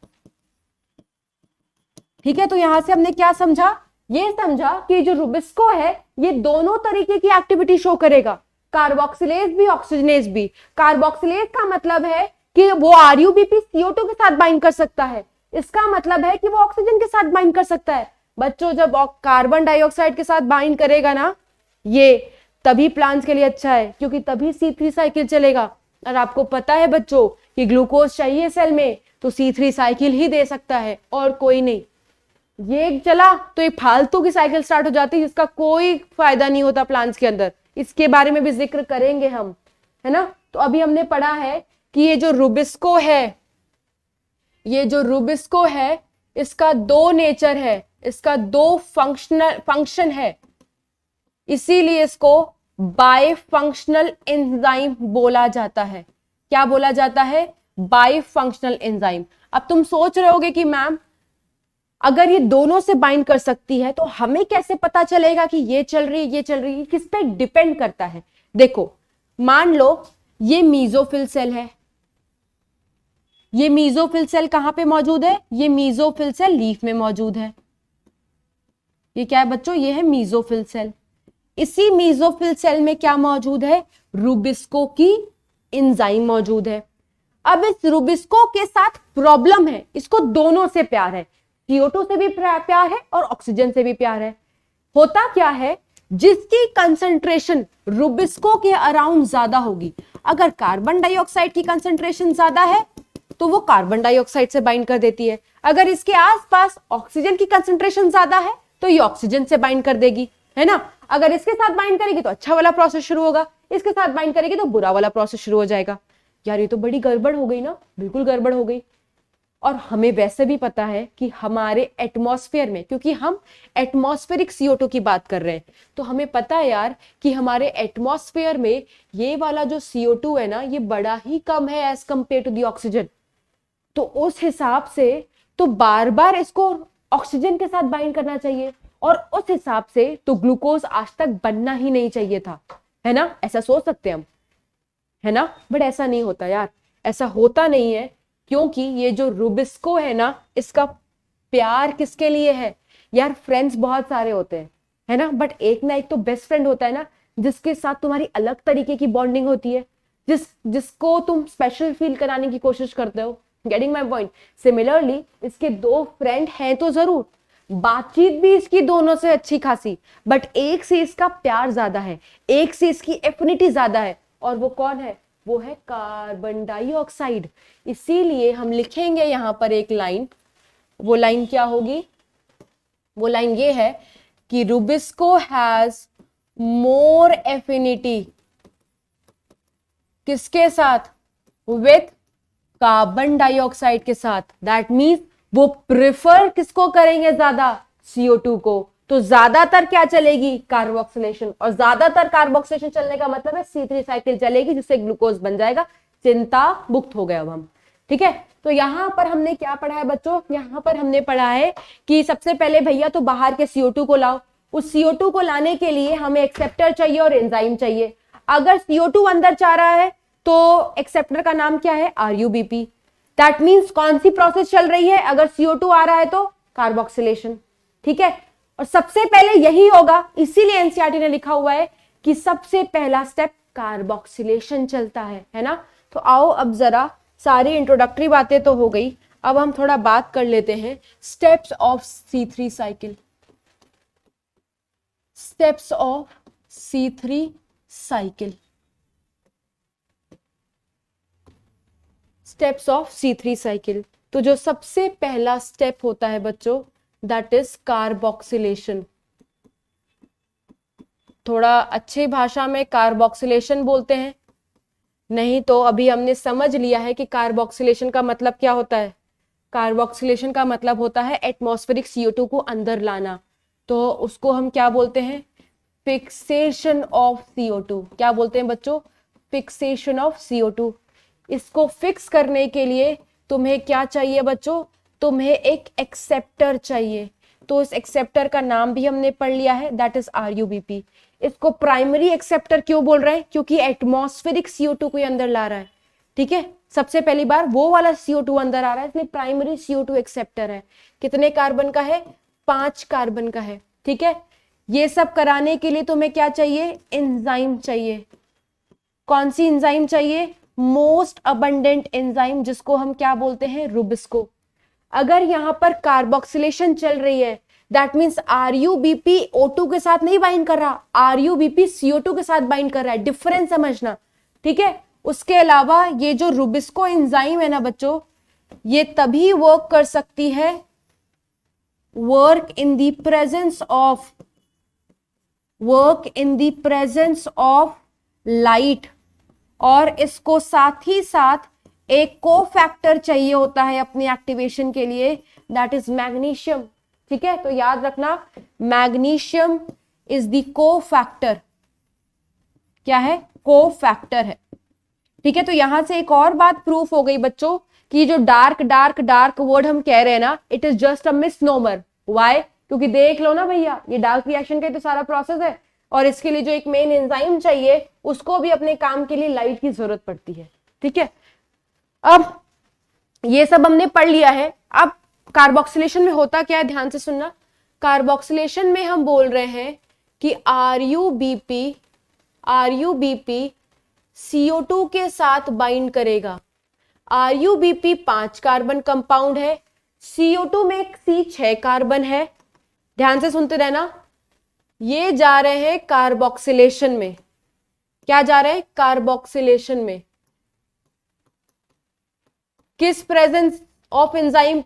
ठीक है, तो यहां से हमने क्या समझा, ये समझा कि जो रुबिस्को है ये दोनों तरीके की एक्टिविटी शो करेगा, कार्बोक्सिलेज भी ऑक्सीजनेज भी। कार्बोक्सिलेज का मतलब है कि वो आरयूबीपी CO2 के साथ बाइंड कर सकता है, इसका मतलब है कि वो ऑक्सीजन के साथ बाइंड कर सकता है। बच्चों, जब कार्बन डाइऑक्साइड के साथ बाइंड करेगा ना, ये तभी प्लांट्स के लिए अच्छा है, क्योंकि तभी C3 साइकिल चलेगा। और आपको पता है बच्चों कि ग्लूकोज चाहिए सेल में तो C3 साइकिल ही दे सकता है और कोई नहीं। ये चला तो एक फालतू की साइकिल स्टार्ट हो जाती है जिसका कोई फायदा नहीं होता प्लांट्स के अंदर। इसके बारे में भी जिक्र करेंगे हम, है ना। तो अभी हमने पढ़ा है कि ये जो रुबिस्को है इसका दो नेचर है, इसका दो फंक्शन है, इसीलिए इसको बाइफंक्शनल एंजाइम बोला जाता है। क्या बोला जाता है, बाइफंक्शनल एंजाइम। अब तुम सोच रहे होगे कि मैम अगर ये दोनों से बाइंड कर सकती है तो हमें कैसे पता चलेगा कि ये चल रही है, ये चल रही है? किस पे डिपेंड करता है? देखो, मान लो ये मीजोफिल सेल है, ये मीजोफिल सेल कहां पे मौजूद है? ये मीजोफिल सेल लीफ में मौजूद है। ये क्या है बच्चों? ये है मीजोफिल सेल। इसी मीजोफिल सेल में क्या मौजूद है? रुबिस्को की एंजाइम मौजूद है। अब इस रुबिस्को के साथ प्रॉब्लम है, इसको दोनों से प्यार है, CO2 से भी प्यार है और ऑक्सीजन से भी प्यार है। होता क्या है, जिसकी कंसंट्रेशन रुबिस्को के अराउंड ज्यादा होगी, अगर कार्बन डाइऑक्साइड की कंसंट्रेशन ज्यादा है तो वो कार्बन डाइऑक्साइड से बाइंड कर देती है। अगर इसके आसपास ऑक्सीजन की कंसंट्रेशन ज्यादा है तो ये ऑक्सीजन से बाइंड कर देगी, है ना। अगर इसके साथ बाइंड करेगी तो अच्छा वाला प्रोसेस शुरू होगा, इसके साथ बाइंड करेगी तो बुरा वाला प्रोसेस शुरू हो जाएगा। यार ये तो बड़ी गड़बड़ हो गई ना, बिल्कुल गड़बड़ हो गई। और हमें वैसे भी पता है कि हमारे एटमॉस्फेयर में, क्योंकि हम एटमॉस्फेरिक CO2 की बात कर रहे हैं, तो हमें पता है यार कि हमारे एटमॉस्फेयर में ये वाला जो CO2 है ना, ये बड़ा ही कम है as compared to the oxygen. तो उस हिसाब से तो बार बार इसको ऑक्सीजन के साथ बाइंड करना चाहिए, और उस हिसाब से तो ग्लूकोज आज तक बनना ही नहीं चाहिए था, है ना। ऐसा सोच सकते हैं हम, है ना, बट ऐसा नहीं होता यार, ऐसा होता नहीं है, क्योंकि ये जो रुबिस्को है ना, इसका प्यार किसके लिए है यार? फ्रेंड्स बहुत सारे होते हैं, है ना, बट एक ना एक तो बेस्ट फ्रेंड होता है ना, जिसके साथ तुम्हारी अलग तरीके की बॉन्डिंग होती है, जिसको तुम स्पेशल फील कराने की कोशिश करते हो। Getting my point? सिमिलरली इसके दो फ्रेंड हैं तो जरूर, बातचीत भी इसकी दोनों से अच्छी खासी, बट एक से इसका प्यार ज्यादा है, एक से इसकी एफिनिटी ज्यादा है, और वो कौन है? वो है कार्बन डाइऑक्साइड। इसीलिए हम लिखेंगे यहां पर एक लाइन, वो लाइन क्या होगी? वो लाइन ये है कि रुबिस्को हैज मोर एफिनिटी किसके साथ? विथ कार्बन डाइऑक्साइड के साथ। दैट मीन्स वो प्रिफर किसको करेंगे ज्यादा? CO2 को। तो ज्यादातर क्या चलेगी? कार्बोक्सिलेशन, और ज्यादातर कार्बोक्सिलेशन चलने का मतलब है C3 साइकिल चलेगी, जिससे ग्लूकोज बन जाएगा। चिंता मुक्त हो गए अब हम, ठीक है। तो यहां पर हमने क्या पढ़ा है बच्चों? यहां पर हमने पढ़ा है कि सबसे पहले भैया तो बाहर के CO2 को लाओ, उस CO2 को लाने के लिए हमें एक्सेप्टर चाहिए और एंजाइम चाहिए। अगर CO2 अंदर जा रहा है तो एक्सेप्टर का नाम क्या है? RUBP। दैट मीन्स कौन सी प्रोसेस चल रही है? अगर CO2 आ रहा है तो कार्बोक्सिलेशन, ठीक है। और सबसे पहले यही होगा, इसीलिए एनसीईआरटी ने लिखा हुआ है कि सबसे पहला स्टेप कार्बोक्सिलेशन चलता है ना। तो आओ अब जरा, सारी इंट्रोडक्टरी बातें तो हो गई, अब हम थोड़ा बात कर लेते हैं steps of C3 cycle. Steps of C3 cycle, steps of C3 cycle. तो जो सबसे पहला स्टेप होता है बच्चों, दैट इज कार्बोक्सिलेशन। थोड़ा अच्छी भाषा में कार्बोक्सिलेशन बोलते हैं, नहीं तो अभी हमने समझ लिया है कि कार्बोक्सिलेशन का मतलब क्या होता है। कार्बोक्सिलेशन का मतलब होता है एटमॉस्फेरिक CO2 को अंदर लाना, तो उसको हम क्या बोलते हैं? Fixation of CO2। क्या बोलते हैं बच्चों? Fixation of CO2। इसको फिक्स करने के लिए तुम्हें क्या चाहिए बच्चों? तुम्हें एक एक्सेप्टर चाहिए। तो इस एक्सेप्टर का नाम भी हमने पढ़ लिया है, दैट इज RUBP। इसको प्राइमरी एक्सेप्टर क्यों बोल रहे हैं? क्योंकि एटमॉस्फेरिक CO2 को अंदर ला रहा है, ठीक है। सबसे पहली बार वो वाला CO2 अंदर आ रहा है, इसलिए प्राइमरी CO2 एक्सेप्टर है। कितने कार्बन का है? 5 कार्बन का है, ठीक है। ये सब कराने के लिए तुम्हें क्या चाहिए? एंजाइम चाहिए। कौन सी एंजाइम चाहिए? मोस्ट अबंडेंट एंजाइम, जिसको हम क्या बोलते हैं? रुबिस्को। अगर यहां पर कार्बोक्सिलेशन चल रही है, दैट मीन्स RUBP O2 के साथ नहीं बाइंड कर रहा, RUBP CO2 के साथ बाइंड कर रहा है। डिफरेंस समझना, ठीक है। उसके अलावा ये जो रुबिस्को एंजाइम है ना बच्चों, ये तभी वर्क कर सकती है, work in the presence of light, और इसको साथ ही साथ एक कोफैक्टर चाहिए होता है अपनी एक्टिवेशन के लिए, दैट इज मैग्नीशियम, ठीक है। तो याद रखना, मैग्नीशियम इज द कोफैक्टर। क्या है? कोफैक्टर है, ठीक है। तो यहां से एक और बात प्रूफ हो गई बच्चों कि जो डार्क डार्क डार्क वर्ड हम कह रहे हैं ना, it is just a misnomer. Why? क्योंकि देख लो ना भैया, ये डार्क रिएक्शन का तो सारा प्रोसेस है, और इसके लिए जो एक मेन एंजाइम चाहिए उसको भी अपने काम के लिए लाइट की जरूरत पड़ती है। ठीक है, अब ये सब हमने पढ़ लिया है। अब कार्बोक्सिलेशन में होता क्या है, ध्यान से सुनना। कार्बोक्सिलेशन में हम बोल रहे हैं कि RuBp CO2 के साथ बाइंड करेगा। RuBp 5 कार्बन कंपाउंड है, CO2 में C6 कार्बन है। ध्यान से सुनते रहना, ये जा रहे हैं कार्बोक्सिलेशन में। क्या जा रहे हैं? कार्बोक्सिलेशन में। किस प्रेजेंस ऑफ एंजाइम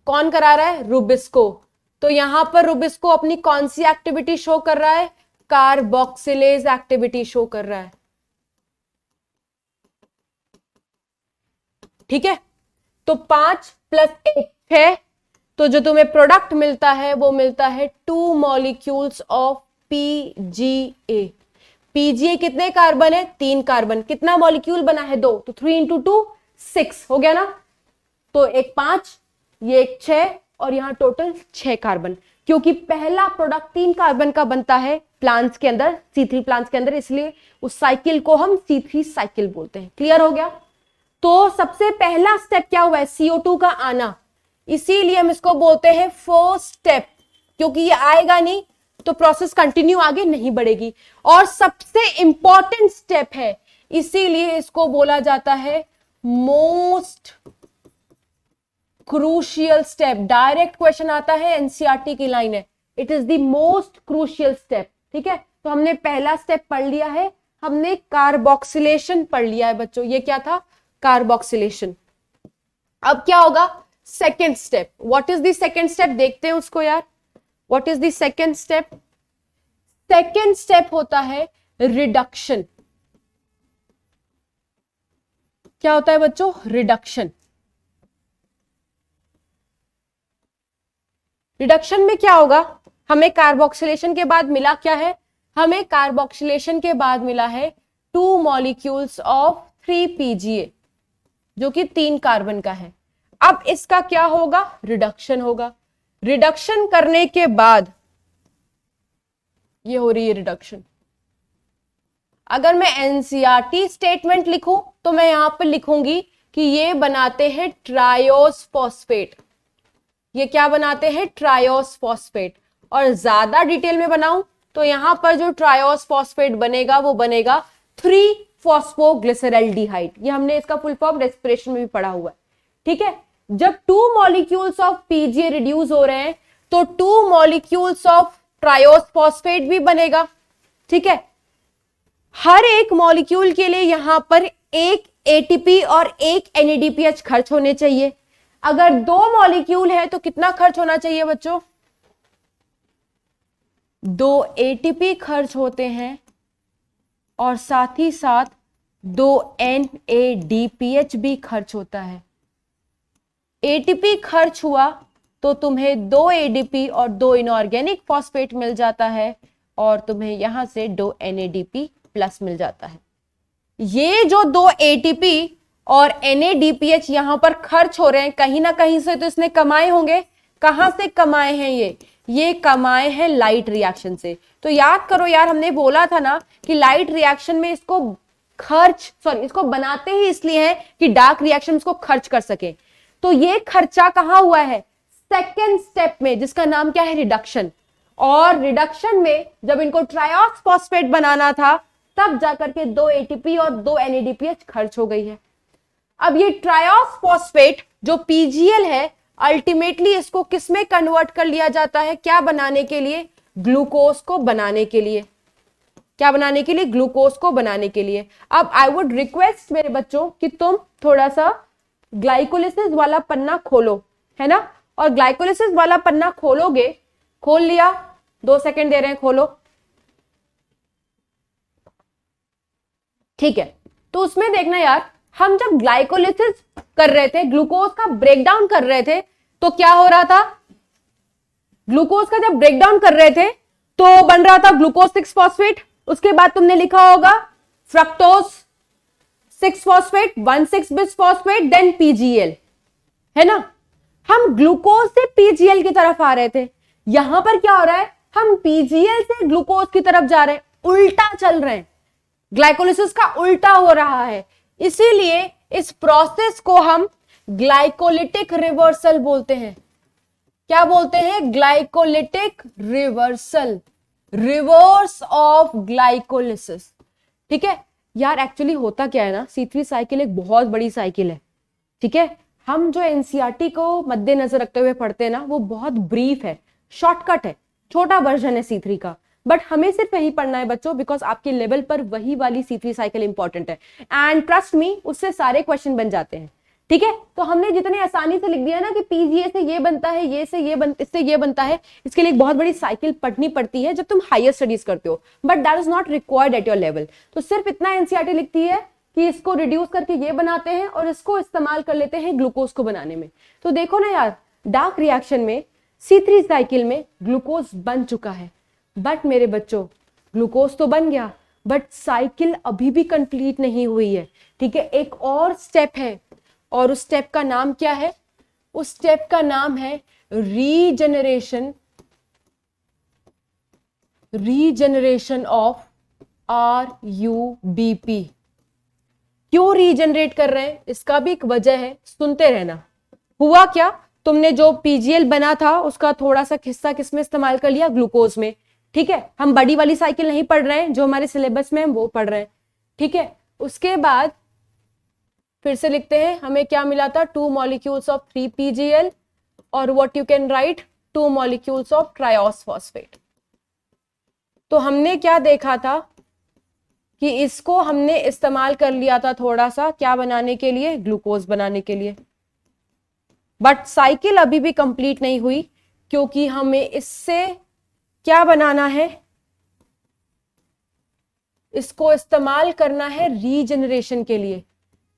कौन करा रहा है? रुबिस्को। तो यहां पर रुबिस्को अपनी कौन सी एक्टिविटी शो कर रहा है? कार्बोक्सिलेज एक्टिविटी शो कर रहा है। ठीक है, तो 5 + 1 6, तो जो तुम्हें प्रोडक्ट मिलता है वो मिलता है 2 मॉलिक्यूल्स ऑफ PGA। PGA कितने कार्बन है? 3 कार्बन। कितना मॉलिक्यूल बना है? 2, तो 3 × 2 6 हो गया ना। तो एक 5, ये एक 6, और यहां टोटल 6 कार्बन। क्योंकि पहला प्रोडक्ट 3 कार्बन का बनता है प्लांट्स के अंदर, C3 प्लांट्स के अंदर, इसलिए उस साइकिल को हम C3 साइकिल बोलते हैं। क्लियर हो गया? तो सबसे पहला स्टेप क्या हुआ है? CO2 का आना, इसीलिए हम इसको बोलते हैं फर्स्ट स्टेप, क्योंकि ये आएगा नहीं तो प्रोसेस कंटिन्यू आगे नहीं बढ़ेगी। और सबसे इंपॉर्टेंट स्टेप है, इसीलिए इसको बोला जाता है most crucial step. Direct question आता है, एनसीईआरटी की लाइन है, it is the most crucial step. ठीक है, तो हमने पहला स्टेप पढ़ लिया है, हमने कार्बोक्सिलेशन पढ़ लिया है बच्चों। ये क्या था? कार्बोक्सिलेशन। अब क्या होगा? Second step. What is the second step? देखते हैं उसको यार। What is the second step? Second step होता है रिडक्शन। क्या होता है बच्चों? रिडक्शन। रिडक्शन में क्या होगा? हमें कार्बोक्सिलेशन के बाद मिला क्या है? हमें कार्बोक्सिलेशन के बाद मिला है 2 मॉलिक्यूल्स ऑफ 3 PGA, जो कि 3 कार्बन का है। अब इसका क्या होगा? रिडक्शन होगा। रिडक्शन करने के बाद ये हो रही है रिडक्शन। अगर मैं एनसीईआरटी स्टेटमेंट लिखूं तो मैं यहां पर लिखूंगी कि ये बनाते हैं ट्रायोस फॉस्फेट। ये क्या बनाते हैं? Triose phosphate. और ज्यादा डिटेल में बनाऊं तो यहां पर जो ट्रायोस फॉस्फेट बनेगा वो बनेगा 3-फॉस्फोग्लिसरैल्डिहाइड। ये हमने इसका फुल फॉर्म रेस्पिरेशन में भी पढ़ा हुआ है। ठीक है, जब 2 मॉलिक्यूल्स ऑफ PGA रिड्यूस हो रहे हैं तो 2 मॉलिक्यूल्स ऑफ ट्रायोस फॉस्फेट भी बनेगा। ठीक है, हर एक मॉलिक्यूल के लिए यहां पर एक ATP और एक NADPH खर्च होने चाहिए। अगर 2 मॉलिक्यूल है तो कितना खर्च होना चाहिए बच्चों? 2 ATP खर्च होते हैं और साथ ही साथ 2 NADPH भी खर्च होता है। ATP खर्च हुआ तो तुम्हें 2 ADP और 2 इनऑर्गेनिक फॉस्फेट मिल जाता है, और तुम्हें यहां से 2 NADP प्लस मिल जाता है। ये जो 2 ATP और NADPH यहां पर खर्च हो रहे हैं, कहीं ना कहीं से तो इसने कमाए होंगे। कहां से कमाए हैं? ये कमाए हैं लाइट रिएक्शन से। तो याद करो यार, हमने बोला था ना कि लाइट रिएक्शन में इसको इसको बनाते ही इसलिए है कि डार्क रिएक्शन इसको खर्च कर सके। तो ये खर्चा कहां हुआ है? सेकेंड स्टेप में, जिसका नाम क्या है? रिडक्शन। और रिडक्शन में जब इनको ट्रायोस फॉस्फेट बनाना था तब जाकर के 2 ATP और 2 NADPH खर्च हो गई है। अब ये ट्रायोस फॉस्फेट जो PGL है, अल्टीमेटली इसको किस में कन्वर्ट कर लिया जाता है? क्या बनाने के लिए? ग्लूकोज को बनाने के लिए। क्या बनाने के लिए? ग्लूकोज को बनाने के लिए। अब आई वुड रिक्वेस्ट मेरे बच्चों कि तुम थोड़ा सा ग्लाइकोलिसिस वाला पन्ना खोलो, है ना। और ग्लाइकोलिसिस वाला पन्ना खोलोगे, खोल लिया, 2 सेकंड दे रहे हैं, खोलो। ठीक है, तो उसमें देखना यार, हम जब ग्लाइकोलिसिस कर रहे थे, ग्लूकोज का ब्रेकडाउन कर रहे थे, तो क्या हो रहा था? ग्लूकोज का जब ब्रेकडाउन कर रहे थे तो बन रहा था ग्लूकोज 6 फॉस्फेट। उसके बाद तुमने लिखा होगा fructose 6 phosphate, 1,6 bis phosphate, then PGL। है ना। हम ग्लूकोज से पीजीएल की तरफ आ रहे थे, यहां पर क्या हो रहा है, हम पीजीएल से ग्लूकोज की तरफ जा रहे हैं, उल्टा चल रहे हैं, ग्लाइकोलिसिस का उल्टा हो रहा है। इसीलिए इस प्रोसेस को हम ग्लाइकोलिटिक रिवर्सल बोलते हैं। क्या बोलते हैं, glycolytic reversal, reverse of glycolysis. ठीक है यार, एक्चुअली होता क्या है ना, C3 साइकिल एक बहुत बड़ी साइकिल है। ठीक है, हम जो एनसीईआरटी को मद्देनजर रखते हुए पढ़ते हैं ना, वो बहुत ब्रीफ है, शॉर्टकट है, छोटा वर्जन है C3 का, बट हमें सिर्फ यही पढ़ना है बच्चों, बिकॉज आपके लेवल पर वही वाली C3 साइकिल इंपॉर्टेंट है, एंड ट्रस्ट मी उससे सारे क्वेश्चन बन जाते हैं। ठीक है, तो हमने जितने आसानी से लिख दिया ना कि पीजीए से ये बनता है, ये से ये इससे ये बनता है, इसके लिए एक बहुत बड़ी साइकिल पढ़नी पड़ती है जब तुम हायर स्टडीज करते हो, but that is not required at your level. तो सिर्फ इतना एनसीईआरटी लिखती है कि इसको रिड्यूस करके ये बनाते हैं और इसको इस्तेमाल कर लेते हैं ग्लूकोज को बनाने में। तो देखो ना यार, डार्क रिएक्शन में C3 साइकिल में ग्लूकोज बन चुका है, बट मेरे बच्चों ग्लूकोज तो बन गया, बट साइकिल अभी भी कंप्लीट नहीं हुई है। ठीक है, एक और स्टेप है, और उस स्टेप का नाम क्या है, उस स्टेप का नाम है रीजेनरेशन, रीजेनरेशन ऑफ RUBP। क्यों रीजनरेट कर रहे हैं, इसका भी एक वजह है, सुनते रहना। हुआ क्या, तुमने जो पीजीएल बना था उसका थोड़ा सा हिस्सा किसमें इस्तेमाल कर लिया, ग्लूकोज में। ठीक है, हम बड़ी वाली साइकिल नहीं पढ़ रहे हैं, जो हमारे सिलेबस में हम वो पढ़ रहे हैं। ठीक है, उसके बाद फिर से लिखते हैं, हमें क्या मिला था, 2 मॉलिक्यूल्स ऑफ 3PGL और what you can write 2 molecules of triose phosphate. तो हमने क्या देखा था कि इसको हमने इस्तेमाल कर लिया था थोड़ा सा क्या बनाने के लिए, ग्लूकोज बनाने के लिए, बट साइकिल अभी भी कंप्लीट नहीं हुई, क्योंकि हमें इससे क्या बनाना है, इसको इस्तेमाल करना है रीजनरेशन के लिए।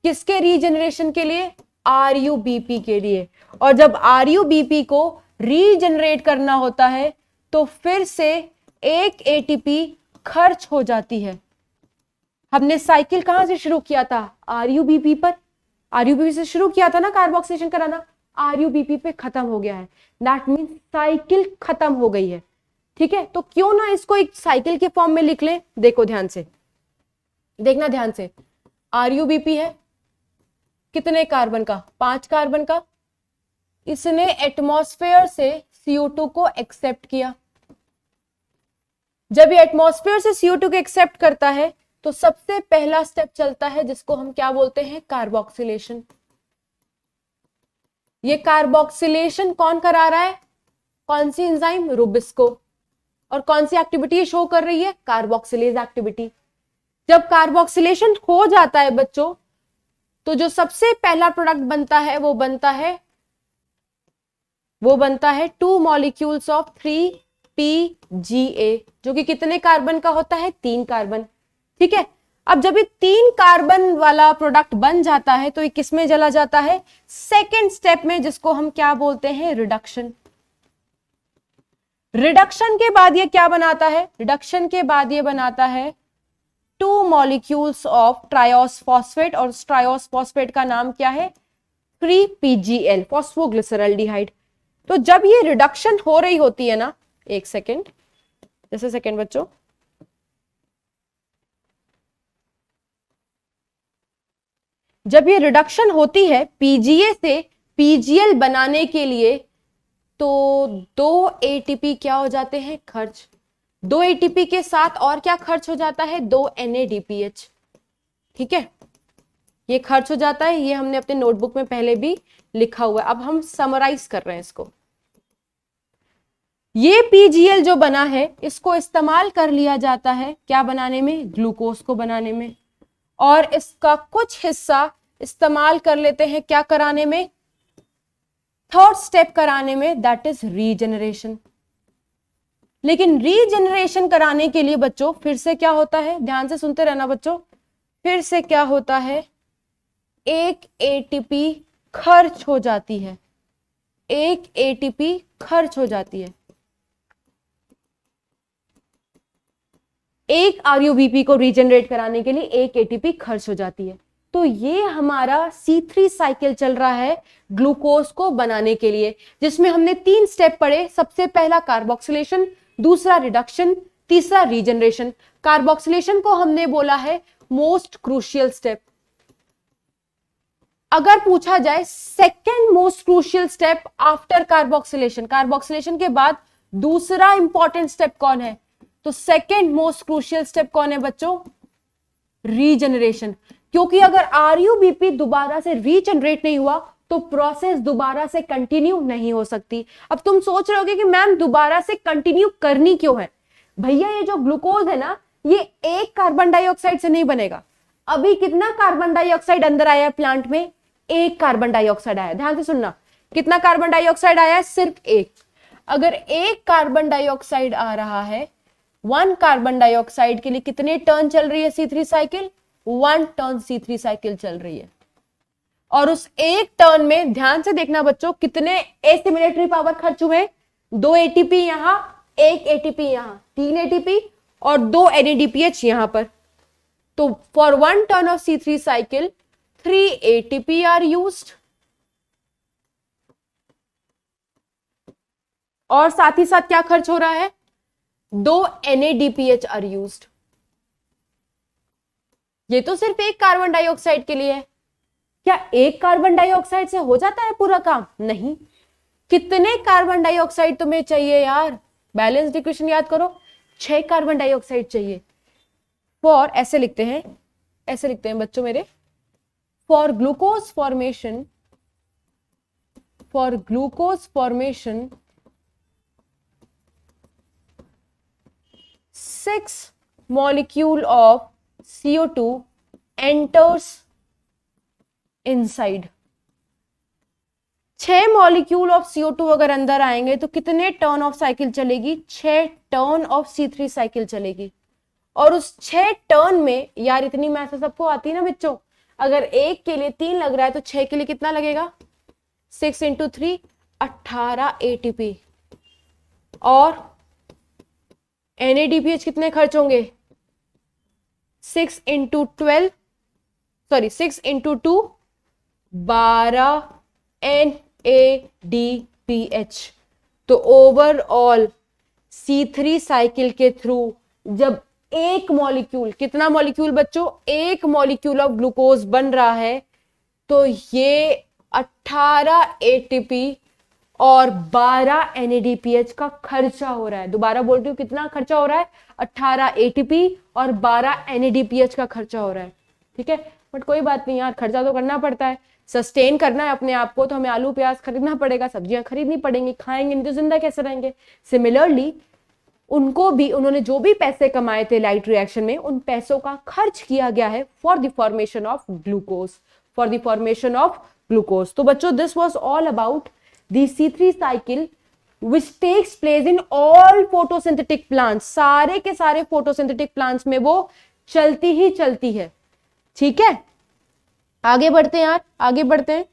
किसके रीजनरेशन के लिए, RUBP के लिए। और जब RUBP को रीजनरेट करना होता है तो फिर से एक ATP खर्च हो जाती है। हमने साइकिल कहां से शुरू किया था, RUBP पर, RUBP से शुरू किया था ना कार्बोक्सिलेशन कराना, RUBP पे खत्म हो गया है, दैट मीन्स साइकिल खत्म हो गई है। ठीक है, तो क्यों ना इसको एक साइकिल के फॉर्म में लिख लें। देखो ध्यान से, देखना ध्यान से, RUBP है कितने कार्बन का, 5 कार्बन का, इसने एटमॉस्फेयर से CO2 को एक्सेप्ट किया। जब ये एटमॉस्फेयर से CO2 को एक्सेप्ट करता है तो सबसे पहला स्टेप चलता है जिसको हम क्या बोलते हैं, कार्बोक्सिलेशन। ये कार्बोक्सिलेशन कौन करा रहा है, कौन सी एंजाइम, रुबिस्को। और कौन सी एक्टिविटी शो कर रही है, कार्बोक्सिलेज एक्टिविटी। जब कार्बोक्सिलेशन हो जाता है बच्चों, तो जो सबसे पहला प्रोडक्ट बनता है वो बनता है 2 मॉलिक्यूल्स ऑफ 3PGA, जो कि कितने कार्बन का होता है, 3 कार्बन। ठीक है, अब जब ये 3 कार्बन वाला प्रोडक्ट बन जाता है तो ये किसमें चला जाता है, सेकेंड स्टेप में, जिसको हम क्या बोलते हैं, रिडक्शन। रिडक्शन के बाद ये क्या बनाता है, रिडक्शन के बाद ये बनाता है 2 मॉलिक्यूल्स ऑफ ट्रायोस फॉस्फेट, और ट्रायोस फॉस्फेट का नाम क्या है, 3PGL, फॉस्फोग्लिसरल्डिहाइड। तो जब ये रिडक्शन हो रही होती है ना, एक सेकेंड, जैसे सेकेंड बच्चों, जब ये रिडक्शन होती है PGA से PGL बनाने के लिए, तो 2 ATP क्या हो जाते हैं, खर्च। 2 ATP के साथ और क्या खर्च हो जाता है, 2 NADPH। ठीक है, ये खर्च हो जाता है, ये हमने अपने नोटबुक में पहले भी लिखा हुआ है, अब हम समराइज कर रहे हैं इसको। ये PGL जो बना है इसको इस्तेमाल कर लिया जाता है क्या बनाने में, ग्लूकोज को बनाने में, और इसका कुछ हिस्सा इस्तेमाल कर लेते हैं क्या कराने में, थर्ड स्टेप कराने में, दैट इज रीजनरेशन। लेकिन रीजनरेशन कराने के लिए बच्चों फिर से क्या होता है, ध्यान से सुनते रहना बच्चों, फिर से क्या होता है, एक ATP खर्च हो जाती है, एक ATP खर्च हो जाती है। एक RUBP को रीजनरेट कराने के लिए एक ATP खर्च हो जाती है। तो ये हमारा C3 साइकिल चल रहा है ग्लूकोज को बनाने के लिए, जिसमें हमने 3 स्टेप पढ़े। सबसे पहला कार्बोक्सिलेशन, दूसरा रिडक्शन, तीसरा रीजनरेशन। कार्बोक्सिलेशन को हमने बोला है मोस्ट क्रूशियल स्टेप। अगर पूछा जाए second most crucial step after carboxylation, carboxylation के बाद दूसरा इंपॉर्टेंट स्टेप कौन है, तो सेकेंड मोस्ट क्रूशियल स्टेप कौन है बच्चों, रीजनरेशन। क्योंकि अगर आरयूबीपी दोबारा से रीजनरेट नहीं हुआ तो प्रोसेस दोबारा से कंटिन्यू नहीं हो सकती। अब तुम सोच रहे होगे कि मैम दोबारा से कंटिन्यू करनी क्यों है। भैया ये जो ग्लूकोज है ना, ये एक कार्बन डाइऑक्साइड से नहीं बनेगा। अभी कितना कार्बन डाइऑक्साइड अंदर आया है प्लांट में, एक कार्बन डाइऑक्साइड आया। ध्यान से सुनना, कितना कार्बन डाइऑक्साइड आया है, सिर्फ एक। अगर एक कार्बन डाइऑक्साइड आ रहा है, 1 कार्बन डाइऑक्साइड के लिए कितने टर्न चल रही है C3 cycle, 1 turn C3 cycle चल रही है। और उस एक टर्न में ध्यान से देखना बच्चों, कितने एसिमिलेटरी पावर खर्च हुए, 2 एटीपी यहां, 1 एटीपी यहां, 3 एटीपी और 2 NADPH यहां पर। तो for 1 turn of C3 cycle 3 ATP are used, और साथ ही साथ क्या खर्च हो रहा है, 2 NADPH आर यूज्ड। ये तो सिर्फ एक कार्बन डाइऑक्साइड के लिए है। क्या एक कार्बन डाइऑक्साइड से हो जाता है पूरा काम, नहीं। कितने कार्बन डाइऑक्साइड तुम्हें चाहिए यार, बैलेंस्ड इक्वेशन याद करो, 6 कार्बन डाइऑक्साइड चाहिए। फॉर, ऐसे लिखते हैं बच्चों मेरे, for glucose formation 6 molecule of CO2 enters inside। 6 molecule of CO2 अगर अंदर आएंगे तो कितने टर्न ऑफ साइकिल चलेगी, 6 टर्न ऑफ C3 साइकिल चलेगी। और उस 6 टर्न में, यार इतनी मैथ सबको आती है ना बच्चों, अगर एक के लिए 3 लग रहा है तो 6 के लिए कितना लगेगा, 6 × 3 18 ATP। और NADPH कितने खर्च होंगे, 6 × 2 12 NADPH। तो ओवरऑल C3 साइकिल के थ्रू जब एक मॉलिक्यूल, कितना मॉलिक्यूल बच्चों, एक मॉलिक्यूल ऑफ ग्लूकोज बन रहा है, तो ये 18 ATP और 12 NADPH का खर्चा हो रहा है। दोबारा बोल रही हूं, कितना खर्चा हो रहा है, 18 ATP और 12 NADPH का खर्चा हो रहा है। ठीक है, बट कोई बात नहीं यार, खर्चा तो करना पड़ता है, सस्टेन करना है अपने आप को, तो हमें आलू प्याज खरीदना पड़ेगा, सब्जियां खरीदनी पड़ेंगी, खाएंगे नहीं तो जिंदा कैसे रहेंगे। सिमिलरली उनको भी, उन्होंने जो भी पैसे कमाए थे लाइट रिएक्शन में, उन पैसों का खर्च किया गया है for the formation of glucose, तो बच्चों this was all about the C3 cycle which takes place in all photosynthetic plants। सारे के सारे फोटोसिंथेटिक प्लांट्स में वो चलती ही चलती है। ठीक है, आगे बढ़ते हैं यार, आगे बढ़ते हैं।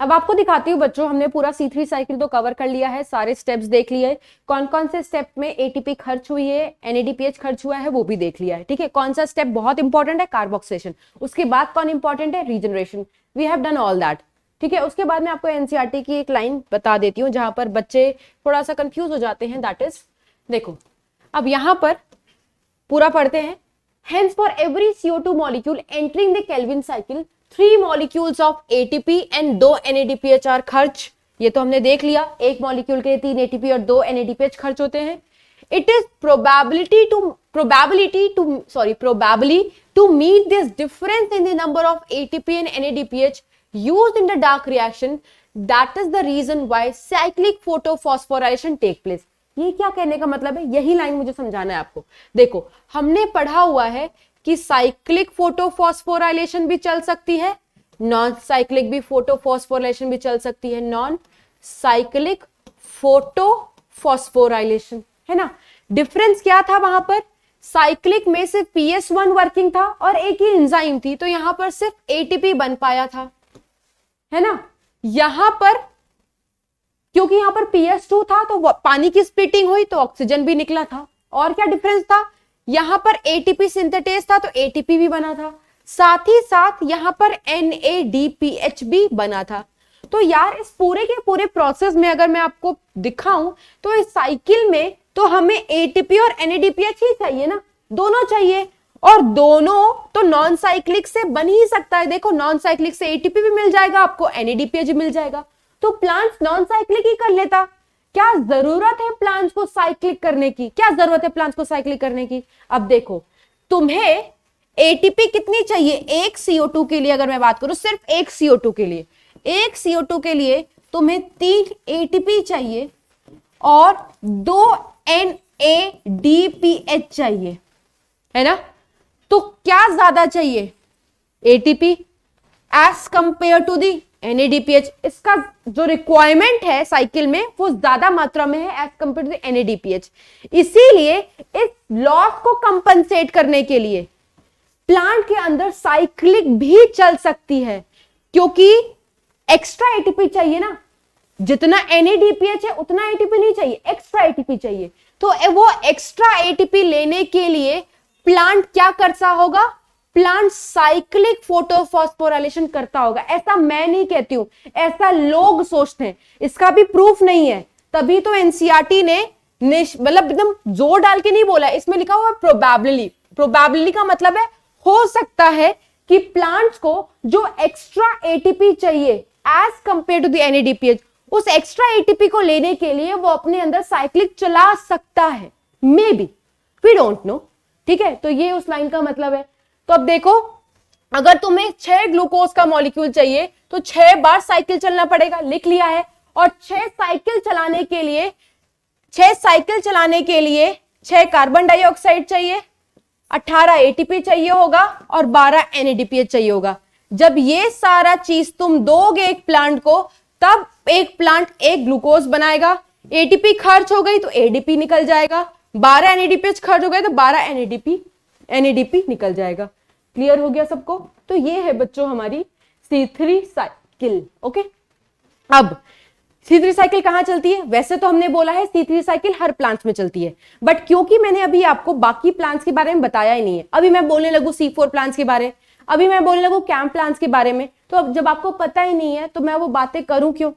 अब आपको दिखाती हूँ बच्चों, हमने पूरा C3 साइकिल तो कवर कर लिया है, सारे स्टेप्स देख लिए, कौन कौन से स्टेप में ATP खर्च हुई है, NADPH खर्च हुआ है, वो भी देख लिया है। ठीक है, कौन सा स्टेप बहुत इंपॉर्टेंट है, कार्बोक्सिलेशन, उसके बाद कौन इंपॉर्टेंट है, regeneration, we have done all that. ठीक है, उसके बाद मैं आपको NCERT की एक लाइन बता देती हूँ जहां पर बच्चे थोड़ा सा कंफ्यूज हो जाते हैं, दैट इज, देखो अब यहां पर पूरा पढ़ते हैं। Hence for every CO2 molecule entering the Kelvin cycle 3 molecules of ATP and 2 NADPH are खर्च। ये तो हमने देख लिया, एक मॉलिक्यूल के लिए 3 ATP और 2 NADPH खर्च होते हैं। It is probably to meet this difference in the number of ATP and NADPH used in the dark reaction, that is the reason why cyclic photophosphorylation take place। ये क्या कहने का मतलब है, यही लाइन मुझे समझाना है आपको। देखो हमने पढ़ा हुआ है कि साइक्लिक फोटोफॉस्फोराइलेशन भी चल सकती है, नॉन साइक्लिक भी फोटोफॉस्फोराइलेशन भी चल सकती है, नॉन साइक्लिक फोटोफॉस्फोराइलेशन, है ना। डिफरेंस क्या था वहां पर, साइक्लिक में सिर्फ PS1 वर्किंग था और एक ही एंजाइम थी, तो यहां पर सिर्फ ATP बन पाया था, है ना। यहां पर क्योंकि यहां पर PS2 था तो पानी की स्प्लिटिंग हुई तो ऑक्सीजन भी निकला था। और क्या डिफरेंस था, यहां पर एटीपी सिंथेटेज था तो एटीपी भी बना था, साथ ही साथ यहां पर NADPH भी बना था। तो यार इस पूरे के पूरे प्रोसेस में अगर मैं आपको दिखाऊं तो इस साइकिल में तो हमें एटीपी और NADPH ही चाहिए ना, दोनों चाहिए, और दोनों तो नॉन साइक्लिक से बन ही सकता है। देखो नॉन साइक्लिक से एटीपी भी मिल जाएगा आपको, NADPH भी मिल जाएगा, तो प्लांट्स नॉन साइक्लिक ही कर लेता। क्या जरूरत है प्लांट्स को साइक्लिक करने की, क्या जरूरत है प्लांट्स को साइक्लिक करने की? अब देखो तुम्हें एटीपी कितनी चाहिए एक CO2 के लिए, अगर मैं बात करूं सिर्फ एक CO2 के लिए, एक CO2 के लिए तुम्हें 3 एटीपी चाहिए और 2 NADPH चाहिए, है ना? तो क्या ज्यादा चाहिए? ATP as compared to the NADPH। इसका जो रिक्वायरमेंट है साइकिल में वो ज्यादा मात्रा में है as compared to the NADPH। इसीलिए इस लॉस को कंपनसेट करने के लिए प्लांट के अंदर साइक्लिक भी चल सकती है, क्योंकि एक्स्ट्रा एटीपी चाहिए ना, जितना NADPH है उतना एटीपी नहीं चाहिए, एक्स्ट्रा एटीपी चाहिए। तो वो एक्स्ट्रा एटीपी लेने के लिए प्लांट क्या करता होगा? प्लांट साइक्लिक फोटोफॉस्फोराइलेशन करता होगा। ऐसा मैं नहीं कहती हूं, ऐसा लोग सोचते हैं, इसका भी प्रूफ नहीं है। तभी तो एनसीईआरटी ने मतलब एकदम जोर डाल के नहीं बोला, इसमें लिखा हुआ प्रोबेबली। प्रोबेबली का मतलब है हो सकता है कि प्लांट्स को जो एक्स्ट्रा एटीपी चाहिए as compared to the NADPH, उस एक्स्ट्रा एटीपी को लेने के लिए वो अपने अंदर साइक्लिक चला सकता है, may be, we don't know. ठीक है, तो ये उस लाइन का मतलब है। तो अब देखो, अगर तुम्हें 6 ग्लूकोज का मॉलिक्यूल चाहिए तो 6 बार साइकिल चलना पड़ेगा, लिख लिया है। और 6 साइकिल चलाने के लिए 6 कार्बन डाइऑक्साइड चाहिए, 18 एटीपी चाहिए होगा और 12 NADPH चाहिए होगा। जब ये सारा चीज तुम दोगे एक प्लांट को, तब एक प्लांट एक ग्लूकोज बनाएगा। एटीपी खर्च हो गई तो ADP निकल जाएगा, 12 NADPH खर्च हो गए तो 12 NADP निकल जाएगा। क्लियर हो गया सबको? तो ये है बच्चों हमारी C3 साइकिल। ओके, अब C3 साइकिल कहां चलती है? वैसे तो हमने बोला है C3 साइकिल हर प्लांट्स में चलती है, बट क्योंकि मैंने अभी आपको बाकी प्लांट्स के बारे में बताया ही नहीं है, अभी मैं बोलने लगू C4 प्लांट्स के बारे, अभी मैं बोलने लगू कैम प्लांट्स के बारे में, तो अब जब आपको पता ही नहीं है तो मैं वो बातें करूं क्यों?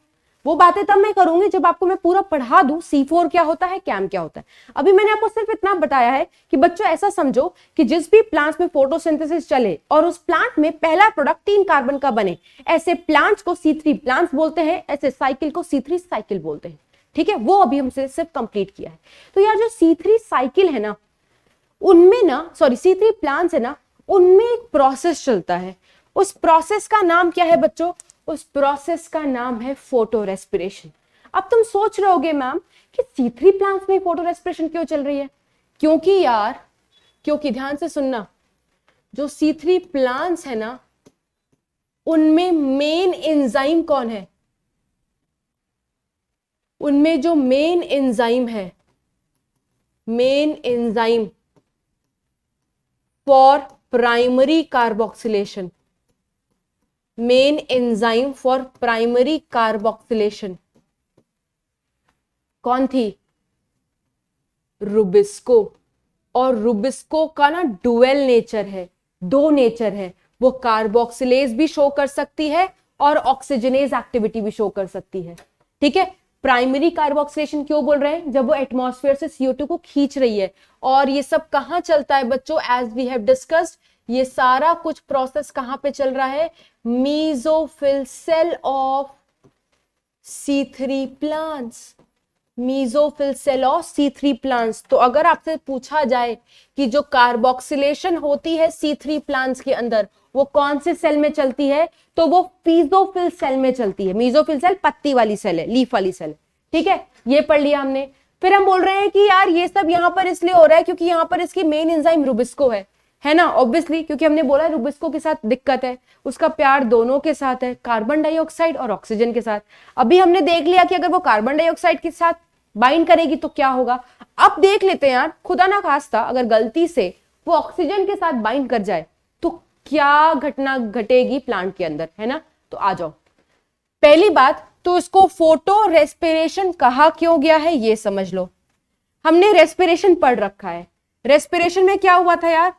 वो बातें तब मैं करूंगी जब आपको मैं पूरा पढ़ा दूं C4 क्या होता है, कैम क्या होता है। अभी मैंने आपको सिर्फ इतना बताया है कि बच्चों ऐसा समझो कि जिस भी प्लांट्स में फोटोसिंथेसिस चले और उस प्लांट में पहला प्रोडक्ट 3 कार्बन का बने, ऐसे प्लांट्स को C3 प्लांट्स बोलते हैं, ऐसे साइकिल को C3 साइकिल बोलते हैं। ठीक है, वो अभी हमसे सिर्फ कंप्लीट किया है। तो यार जो C3 साइकिल है ना, उनमें ना, सॉरी C3 प्लांट्स है ना, उनमें एक प्रोसेस चलता है। उस प्रोसेस का नाम क्या है बच्चों? उस प्रोसेस का नाम है फोटो रेस्पिरेशन। अब तुम सोच रहे होगे मैम कि C3 प्लांट्स में फोटो रेस्पिरेशन क्यों चल रही है? क्योंकि ध्यान से सुनना, जो C3 प्लांट्स है ना, उनमें मेन एंजाइम कौन है? उनमें जो मेन एंजाइम है, main enzyme for primary carboxylation, main enzyme for primary carboxylation कौन थी? रुबिस्को। और रुबिस्को का ना डुअल नेचर है, 2 नेचर है, वो कार्बोक्सिलेज भी शो कर सकती है और ऑक्सीजनेज एक्टिविटी भी शो कर सकती है। ठीक है, प्राइमरी कार्बोक्सिलेशन क्यों बोल रहे हैं? जब वो एटमॉस्फेयर से CO2 को खींच रही है। और ये सब कहां चलता है बच्चों? एज वी हैव डिस्कस्ड, ये सारा कुछ प्रोसेस कहां पे चल रहा है? Mesophyll cell of C3 plants, mesophyll cell of C3 plants. तो अगर आपसे पूछा जाए कि जो कार्बोक्सिलेशन होती है C3 प्लांट्स के अंदर, वो कौन से सेल में चलती है, तो वो पीजोफिल सेल में चलती है। मीजोफिल सेल पत्ती वाली सेल है, लीफ वाली सेल है। ठीक है, ये पढ़ लिया हमने। फिर हम बोल रहे हैं कि यार ये सब यहां पर इसलिए हो रहा है क्योंकि यहां पर इसकी मेन एंजाइम रुबिस्को है ना, ऑब्वियसली, क्योंकि हमने बोला रुबिस्को के साथ दिक्कत है, उसका प्यार दोनों के साथ है, कार्बन डाइऑक्साइड और ऑक्सीजन के साथ। अभी हमने देख लिया कि अगर वो कार्बन डाइऑक्साइड के साथ बाइंड करेगी तो क्या होगा। अब देख लेते हैं यार, खुदा ना खास्ता अगर गलती से वो ऑक्सीजन के साथ बाइंड कर जाए तो क्या घटना घटेगी प्लांट के अंदर, है ना। तो आ जाओ, पहली बात तो इसको फोटो रेस्पिरेशन कहा क्यों गया है ये समझ लो। हमने रेस्पिरेशन पढ़ रखा है, रेस्पिरेशन में क्या हुआ था यार?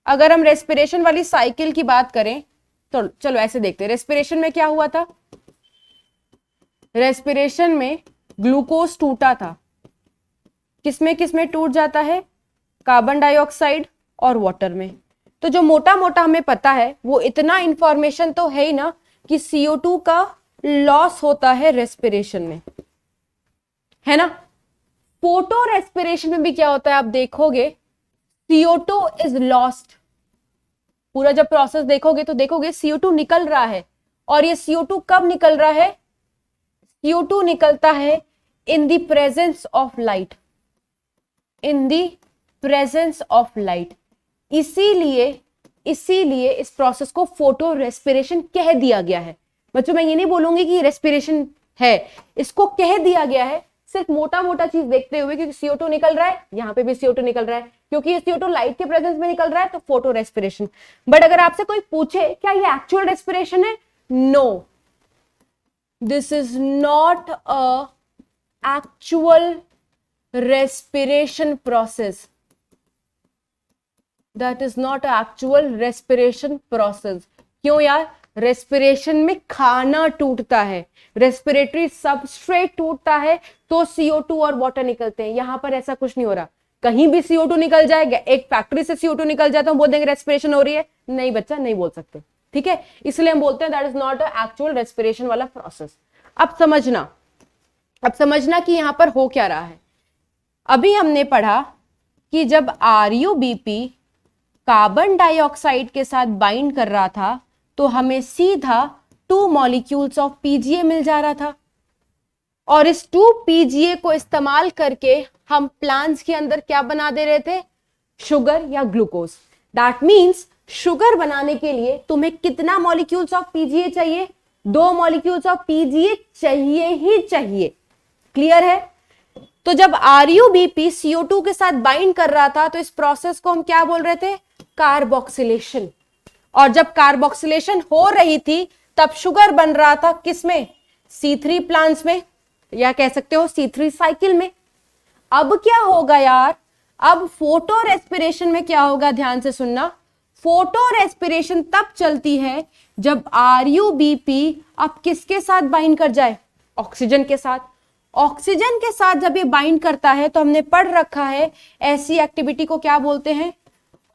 अगर हम रेस्पिरेशन वाली साइकिल की बात करें तो चलो ऐसे देखते हैं, रेस्पिरेशन में क्या हुआ था? रेस्पिरेशन में ग्लूकोज टूटा था। किसमें किसमें टूट जाता है? कार्बन डाइऑक्साइड और वाटर में। तो जो मोटा मोटा हमें पता है वो इतना इंफॉर्मेशन तो है ही ना कि CO2 का लॉस होता है रेस्पिरेशन में, है ना। फोटो रेस्पिरेशन में भी क्या होता है आप देखोगे, CO2 इज लॉस्ट। पूरा जब प्रोसेस देखोगे तो देखोगे CO2 निकल रहा है। और ये CO2 कब निकल रहा है? CO2 निकलता है in the presence of light, in the presence of light. इसीलिए इस प्रोसेस को फोटो रेस्पिरेशन कह दिया गया है। बच्चों मैं ये नहीं बोलूंगी कि रेस्पिरेशन है, इसको कह दिया गया है सिर्फ मोटा मोटा चीज देखते हुए, क्योंकि CO2 निकल रहा है, यहाँ पे भी CO2 निकल रहा है, क्योंकि ये CO2 लाइट के प्रेजेंस में निकल रहा है तो फोटो रेस्पिरेशन। बट अगर आपसे कोई पूछे क्या ये एक्चुअल रेस्पिरेशन है, no, this is not a actual respiration process. That is not an actual respiration process. क्यों यार? रेस्पिरेशन में खाना टूटता है, रेस्पिरेटरी सबस्ट्रेट टूटता है तो CO2 और वाटर निकलते हैं। यहां पर ऐसा कुछ नहीं हो रहा। कहीं भी CO2 निकल जाएगा, एक फैक्ट्री से CO2 निकल जाता है, बोल देंगे रेस्पिरेशन हो रही है? नहीं बच्चा, नहीं बोल सकते, ठीक है। इसलिए हम बोलते हैं that is not a actual respiration वाला प्रोसेस। अब समझना कि यहां पर हो क्या रहा है। अभी हमने पढ़ा कि जब RuBP कार्बन डाइऑक्साइड के साथ बाइंड कर रहा था तो हमें सीधा 2 मॉलिक्यूल्स ऑफ PGA मिल जा रहा था, और इस 2 PGA को इस्तेमाल करके हम प्लांट्स के अंदर क्या बना दे रहे थे? शुगर या ग्लूकोज। दैट मीन्स शुगर बनाने के लिए तुम्हें कितना मॉलिक्यूल्स ऑफ PGA चाहिए? 2 मॉलिक्यूल्स ऑफ PGA चाहिए ही चाहिए। क्लियर है? तो जब RuBP CO2 के साथ बाइंड कर रहा था तो इस प्रोसेस को हम क्या बोल रहे थे? कार्बोक्सिलेशन। और जब कार्बोक्सिलेशन हो रही थी तब शुगर बन रहा था किसमें? C3 प्लांट्स में, या कह सकते हो C3 साइकिल में। अब क्या होगा यार? अब फोटो रेस्पिरेशन में क्या होगा? ध्यान से सुनना। फोटो रेस्पिरेशन तब चलती है जब RuBP अब किसके साथ बाइंड कर जाए? ऑक्सीजन के साथ। ऑक्सीजन के साथ जब ये बाइंड करता है तो हमने पढ़ रखा है ऐसी एक्टिविटी को क्या बोलते हैं?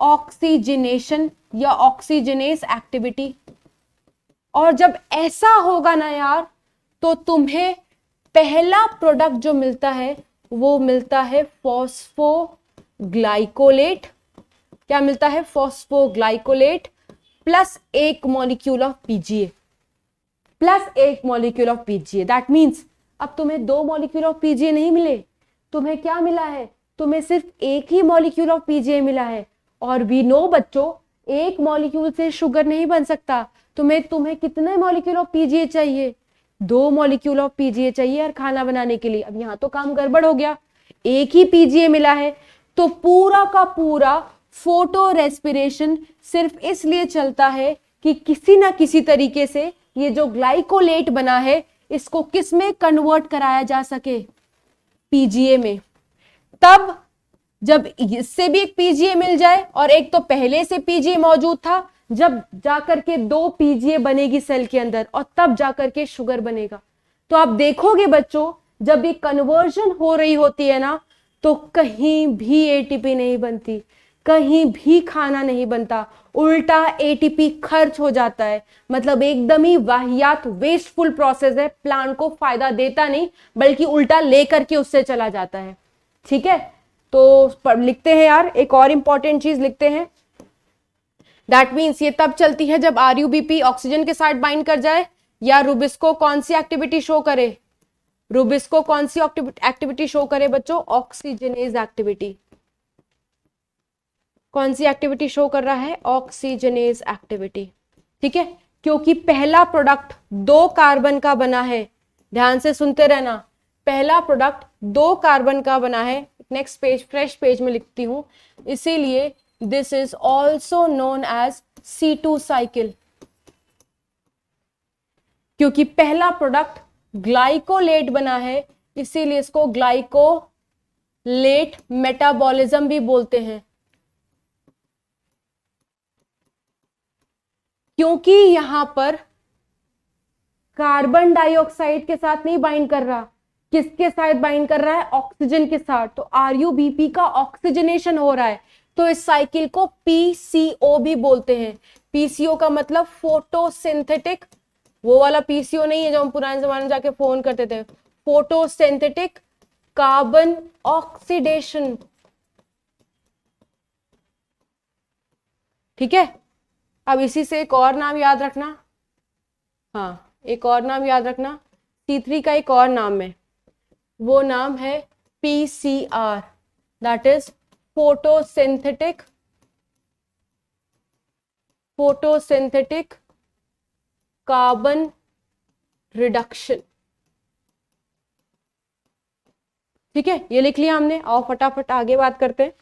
ऑक्सीजनेशन या ऑक्सीजनेस एक्टिविटी। और जब ऐसा होगा ना यार तो तुम्हें पहला प्रोडक्ट जो मिलता है वो मिलता है फॉस्फोग्लाइकोलेट। क्या मिलता है? Phosphoglycolate plus 1 molecule of PGA, plus 1 molecule of PGA। That means अब तुम्हें 2 मॉलिक्यूल ऑफ PGA नहीं मिले, तुम्हें क्या मिला है? तुम्हें सिर्फ 1 ही मॉलिक्यूल ऑफ PGA मिला है। और वी नो बच्चों, 1 मॉलिक्यूल से शुगर नहीं बन सकता। तुम्हें कितने मॉलिक्यूल ऑफ PGA चाहिए? 2 मॉलिक्यूल ऑफ PGA चाहिए यार खाना बनाने के लिए। अब यहां तो काम गड़बड़ हो गया, 1 ही PGA मिला है। तो पूरा का पूरा फोटो रेस्पिरेशन सिर्फ इसलिए चलता है कि किसी ना किसी तरीके से ये जो ग्लाइकोलेट बना है इसको किस में कन्वर्ट कराया जा सके? PGA में। तब जब इससे भी एक PGA मिल जाए, और एक तो पहले से PGA मौजूद था, जब जाकर के 2 PGA बनेगी सेल के अंदर और तब जाकर के शुगर बनेगा। तो आप देखोगे बच्चों, जब ये कन्वर्जन हो रही होती है ना तो कहीं भी ATP नहीं बनती, कहीं भी खाना नहीं बनता, उल्टा ATP खर्च हो जाता है। मतलब एकदम ही वाहियात वेस्टफुल प्रोसेस है, प्लांट को फायदा देता नहीं बल्कि उल्टा लेकर के उससे चला जाता है। ठीक है, तो लिखते हैं यार, एक और इंपॉर्टेंट चीज लिखते हैं। दैट मीन्स ये तब चलती है जब RuBP ऑक्सीजन के साथ बाइंड कर जाए, या रुबिस्को कौन सी एक्टिविटी शो करे? रुबिस्को कौन सी एक्टिविटी शो करे बच्चों? Oxygenase activity. कौन सी एक्टिविटी शो कर रहा है? Oxygenase activity. ठीक है, क्योंकि पहला प्रोडक्ट 2 कार्बन का बना है। ध्यान से सुनते रहना, पहला प्रोडक्ट 2 कार्बन का बना है। नेक्स्ट पेज, फ्रेश पेज में लिखती हूं, इसीलिए this is also known as C2 cycle, क्योंकि पहला प्रोडक्ट ग्लाइकोलेट बना है, इसीलिए इसको ग्लाइकोलेट लेट मेटाबॉलिज्म भी बोलते हैं, क्योंकि यहां पर कार्बन डाइऑक्साइड के साथ नहीं बाइंड कर रहा, किसके साथ बाइंड कर रहा है, ऑक्सीजन के साथ। तो आरयूबीपी का ऑक्सीजनेशन हो रहा है, तो इस साइकिल को पीसीओ भी बोलते हैं। पीसीओ का मतलब फोटोसिंथेटिक, वो वाला पीसीओ नहीं है जो हम पुराने जमाने में जाके फोन करते थे, फोटोसिंथेटिक कार्बन ऑक्सीडेशन। ठीक है, अब इसी से एक और नाम याद रखना, हाँ एक और नाम याद रखना, C3 का एक और नाम है, वो नाम है PCR, that is photosynthetic carbon reduction. ठीक है, ये लिख लिया हमने। आओ फटाफट आगे बात करते हैं,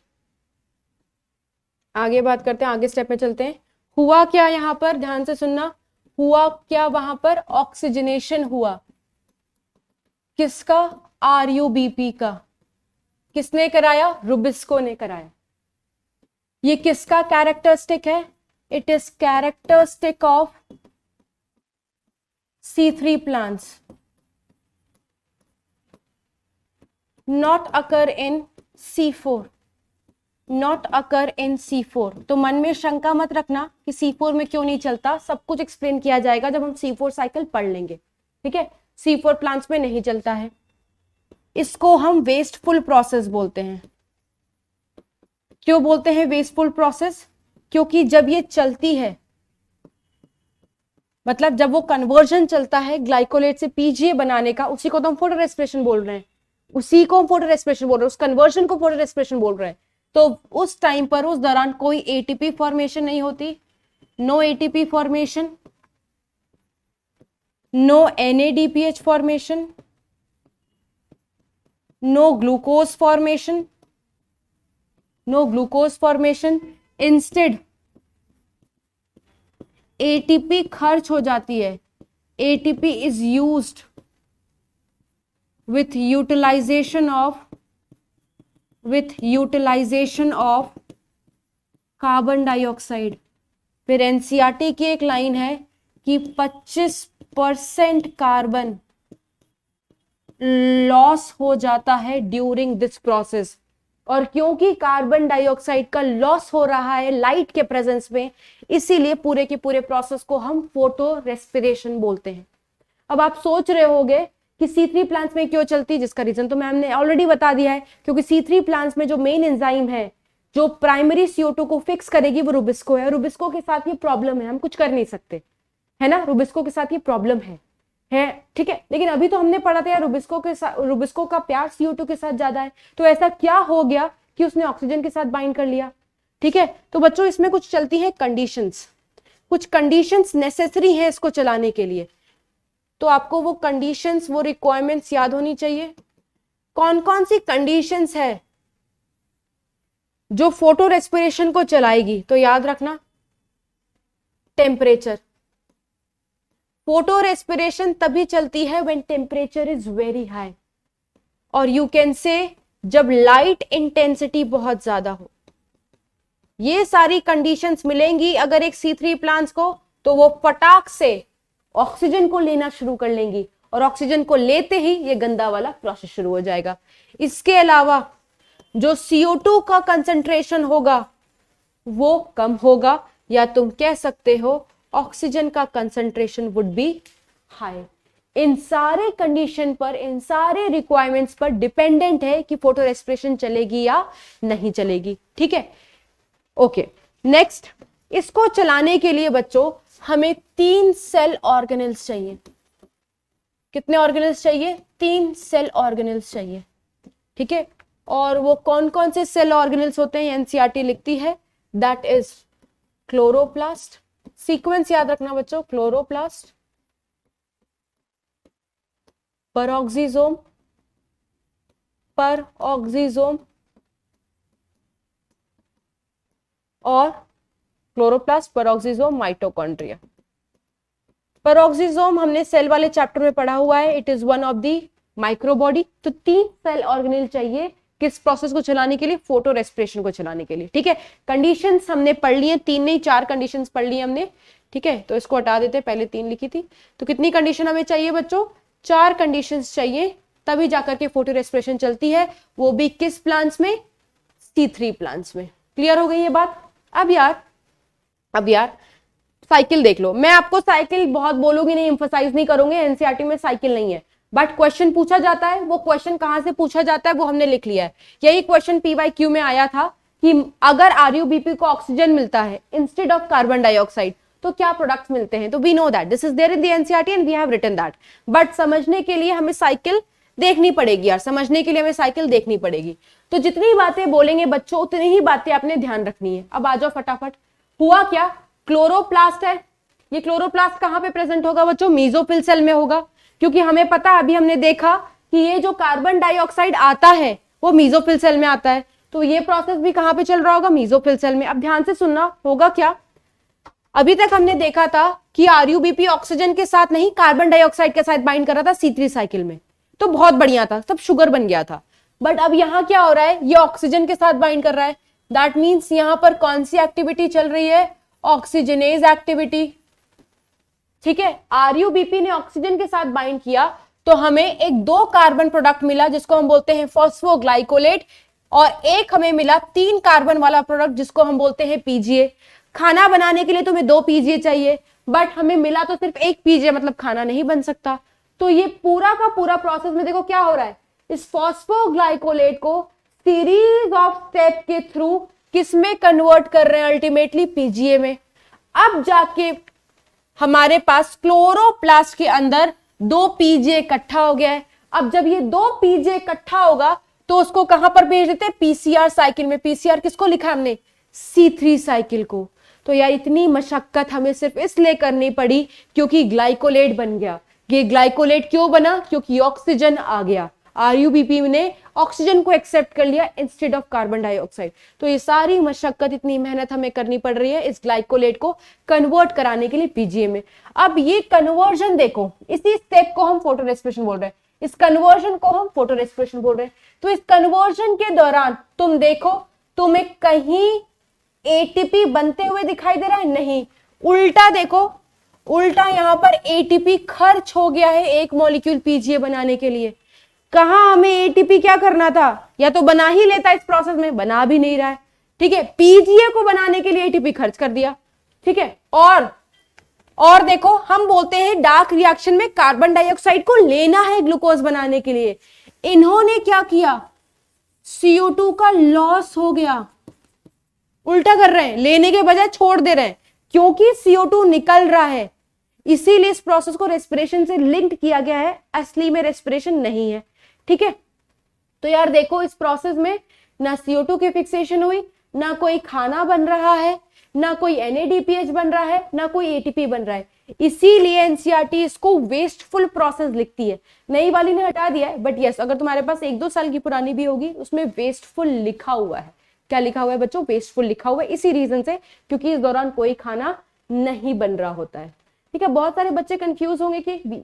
आगे स्टेप में चलते हैं। हुआ क्या यहां पर, ध्यान से सुनना, हुआ क्या वहां पर, ऑक्सीजनेशन हुआ, किसका, आरयूबीपी का। किसने कराया, रुबिस्को ने कराया। ये किसका कैरेक्टरिस्टिक है, it is characteristic of C3 plants, not occur in C4, not occur in C4। तो मन में शंका मत रखना कि C4 में क्यों नहीं चलता, सब कुछ एक्सप्लेन किया जाएगा जब हम C4 साइकिल पढ़ लेंगे। ठीक है, C4 प्लांट्स में नहीं चलता है, इसको हम वेस्टफुल प्रोसेस बोलते हैं। क्यों बोलते हैं वेस्टफुल प्रोसेस, क्योंकि जब ये चलती है, मतलब जब वो कन्वर्जन चलता है ग्लाइकोलेट से पीजीए बनाने का, उसी को तो हम फोटो रेस्पिरेशन बोल रहे हैं, उसी को हम फोटो रेस्पिरेशन बोल रहे हैं, उस कन्वर्जन को फोटो रेस्पिरेशन बोल रहे हैं। तो उस टाइम पर, उस दौरान कोई एटीपी फॉर्मेशन नहीं होती, no ATP formation, no NADPH formation, no glucose formation, instead ATP खर्च हो जाती है। ATP is used with utilization of carbon dioxide. फिर एनसीईआरटी की एक लाइन है कि 25% कार्बन लॉस हो जाता है ड्यूरिंग दिस प्रोसेस। और क्योंकि कार्बन डाइऑक्साइड का लॉस हो रहा है लाइट के प्रेजेंस में, इसीलिए पूरे के पूरे प्रोसेस को हम फोटो रेस्पिरेशन बोलते हैं। अब आप सोच रहे होंगे कि C3 प्लांट्स में क्यों चलती है, जिसका रीजन तो मैम ने ऑलरेडी बता दिया है, क्योंकि C3 प्लांट्स में जो मेन एंजाइम है जो प्राइमरी CO2 को फिक्स करेगी वो रुबिस्को है। रुबिस्को के साथ ये प्रॉब्लम है, हम कुछ कर नहीं सकते, है ना, रुबिस्को के साथ ये प्रॉब्लम है। ठीक है, लेकिन अभी तो हमने पढ़ा था यार रुबिस्को का प्यार CO2 के साथ ज्यादा है, तो ऐसा क्या हो गया कि उसने ऑक्सीजन के साथ बाइंड कर लिया। ठीक है, तो बच्चों इसमें कुछ चलती है कंडीशंस, कुछ कंडीशंस नेसेसरी है इसको चलाने के लिए। तो आपको वो कंडीशंस, वो रिक्वायरमेंट्स याद होनी चाहिए। कौन कौन सी कंडीशंस है जो फोटो रेस्पिरेशन को चलाएगी, तो याद रखना, टेम्परेचर। फोटो रेस्पिरेशन तभी चलती है when temperature is very high, और यू कैन से जब लाइट इंटेंसिटी बहुत ज्यादा हो। ये सारी कंडीशंस मिलेंगी अगर एक C3 प्लांट्स को, तो वो फटाक से ऑक्सीजन को लेना शुरू कर लेंगी, और ऑक्सीजन को लेते ही ये गंदा वाला प्रोसेस शुरू हो जाएगा। इसके अलावा जो CO2 का कंसंट्रेशन होगा वो कम होगा, या तुम कह सकते हो ऑक्सीजन का कंसंट्रेशन वुड बी हाई। इन सारे कंडीशन पर, इन सारे रिक्वायरमेंट्स पर डिपेंडेंट है कि फोटो रेस्पिरेशन चलेगी या नहीं चलेगी। ठीक है, ओके नेक्स्ट, इसको चलाने के लिए बच्चों हमें 3 सेल ऑर्गेनेल्स चाहिए। कितने ऑर्गेनेल्स चाहिए, 3 सेल ऑर्गेनेल्स चाहिए। ठीक है, और वो कौन कौन से सेल ऑर्गेनेल्स होते हैं एनसीईआरटी लिखती है, दैट इज क्लोरोप्लास्ट। सीक्वेंस याद रखना बच्चों, क्लोरोप्लास्ट, परऑक्सीजोम और क्लोरोप्लास्ट, परऑक्सीजोम, माइटोकॉन्ड्रिया। परऑक्सीजोम हमने सेल वाले चैप्टर में पढ़ा हुआ है, it is one of the microbody. तो 3 सेल ऑर्गेनेल चाहिए किस प्रोसेस को चलाने के लिए, फोटो रेस्पिरेशन को चलाने के लिए। ठीक है, कंडीशंस हमने पढ़ ली हैं, 3 नहीं 4 कंडीशंस पढ़ ली हमने। ठीक है, तो इसको हटा देते, पहले 3 लिखी थी। तो कितनी कंडीशन हमें चाहिए बच्चों, 4 कंडीशंस चाहिए, तभी जाकर के फोटो रेस्पिरेशन चलती है, वो भी किस प्लांट्स में, C3 प्लांट्स में। क्लियर हो गई ये बात। अब यार साइकिल देख लो, मैं आपको साइकिल बहुत बोलूंगी नहीं, एम्फसाइज नहीं करूंगी, एनसीईआरटी में साइकिल नहीं है, बट क्वेश्चन पूछा जाता है, वो क्वेश्चन कहां से पूछा जाता है वो हमने लिख लिया है। यही क्वेश्चन PYQ में आया था कि अगर RUBP को ऑक्सीजन मिलता है इंस्टेड ऑफ कार्बन डाइऑक्साइड तो क्या प्रोडक्ट्स मिलते हैं। तो we know that, this is there in the NCERT and we have written that, but समझने के लिए हमें साइकिल देखनी पड़ेगी यार, समझने के लिए हमें साइकिल देखनी पड़ेगी। तो जितनी बातें बोलेंगे बच्चों उतनी ही बातें आपने ध्यान रखनी है। अब आ जाओ फटाफट, हुआ क्या, क्लोरोप्लास्ट है, ये क्लोरोप्लास्ट कहां पे प्रेजेंट होगा बच्चों, मेसोफिल सेल में होगा, क्योंकि हमें पता, अभी हमने देखा कि ये जो कार्बन डाइऑक्साइड आता है वो मेसोफिल सेल में आता है, तो ये प्रोसेस भी कहां पे चल रहा होगा, मेसोफिल सेल में। अब ध्यान से सुनना, होगा क्या, अभी तक हमने देखा था कि RUBP ऑक्सीजन के साथ नहीं कार्बन डाइऑक्साइड के साथ बाइंड कर रहा था C3 साइकिल में, तो बहुत बढ़िया था, सब शुगर बन गया था। बट अब यहां क्या हो रहा है, ये ऑक्सीजन के साथ बाइंड कर रहा है, दैट मीन्स यहां पर कौन सी एक्टिविटी चल रही है, ऑक्सीजनेज एक्टिविटी। ठीक है, RUBP ने ऑक्सीजन के साथ बाइंड किया तो हमें एक 2 कार्बन प्रोडक्ट मिला जिसको हम बोलते हैं फॉस्फोग्लाइकोलेट, और एक हमें मिला 3 कार्बन वाला प्रोडक्ट जिसको हम बोलते हैं PGA। खाना बनाने के लिए तुम्हें 2 PGA चाहिए, बट हमें मिला तो सिर्फ 1 PGA, मतलब खाना नहीं बन सकता। तो ये पूरा का पूरा प्रोसेस में देखो क्या हो रहा है, इस फॉस्फोग्लाइकोलेट को सीरीज ऑफ स्टेप के थ्रू किसमें कन्वर्ट कर रहे हैं, अल्टीमेटली PGA में। अब जाके हमारे पास क्लोरोप्लास्ट के अंदर 2 PGA इकट्ठा हो गया है। अब जब ये 2 PGA इकट्ठा होगा तो उसको कहां पर भेज देते हैं, PCR साइकिल में। PCR किसको लिखा हमने, C3 साइकिल को। तो यार इतनी मशक्कत हमें सिर्फ इसलिए करनी पड़ी क्योंकि ग्लाइकोलेट बन गया। ये ग्लाइकोलेट क्यों बना, क्योंकि ऑक्सीजन आ गया, RUBP ने ऑक्सीजन को एक्सेप्ट कर लिया इंस्टेड ऑफ कार्बन डाइऑक्साइड। तो ये सारी मशक्कत, इतनी मेहनत हमें करनी पड़ रही है इस ग्लाइकोलेट को कन्वर्ट कराने के लिए PGA में। अब ये कन्वर्जन देखो, इसी स्टेप को हम फोटो रेस्पिरेशन बोल रहे हैं, इस कन्वर्जन को हम फोटो रेस्पिरेशन बोल रहे हैं। तो इस कन्वर्जन के दौरान तुम देखो, तुम्हें कहीं ATP बनते हुए दिखाई दे रहा है, नहीं, उल्टा देखो, उल्टा यहां पर ATP खर्च हो गया है एक मॉलिक्यूल PGA बनाने के लिए। कहां हमें ATP क्या करना था, या तो बना ही लेता इस प्रोसेस में, बना भी नहीं रहा है। ठीक है, PGA को बनाने के लिए ATP खर्च कर दिया। ठीक है, और देखो, हम बोलते हैं डार्क रिएक्शन में कार्बन डाइऑक्साइड को लेना है ग्लूकोज बनाने के लिए, इन्होंने क्या किया, CO2 का लॉस हो गया, उल्टा कर रहे हैं, लेने के बजाय छोड़ दे रहे हैं, क्योंकि CO2 निकल रहा है, इसीलिए इस प्रोसेस को रेस्पिरेशन से लिंक किया गया है, असली में रेस्पिरेशन नहीं है। ठीक है, तो यार देखो, इस प्रोसेस में ना CO2 की फिक्सेशन हुई, ना कोई खाना बन रहा है, ना कोई NADPH बन रहा है, ना कोई ATP बन रहा है। इसीलिए एनसीईआरटी इसको वेस्टफुल प्रोसेस लिखती है। नई वाली ने हटा दिया है, बट यस, अगर तुम्हारे पास 1-2 साल की पुरानी भी होगी उसमें वेस्टफुल लिखा हुआ है। क्या लिखा हुआ है बच्चों, वेस्टफुल लिखा हुआ है, इसी रीजन से क्योंकि इस दौरान कोई खाना नहीं बन रहा होता है। ठीक है, बहुत सारे बच्चे कंफ्यूज होंगे कि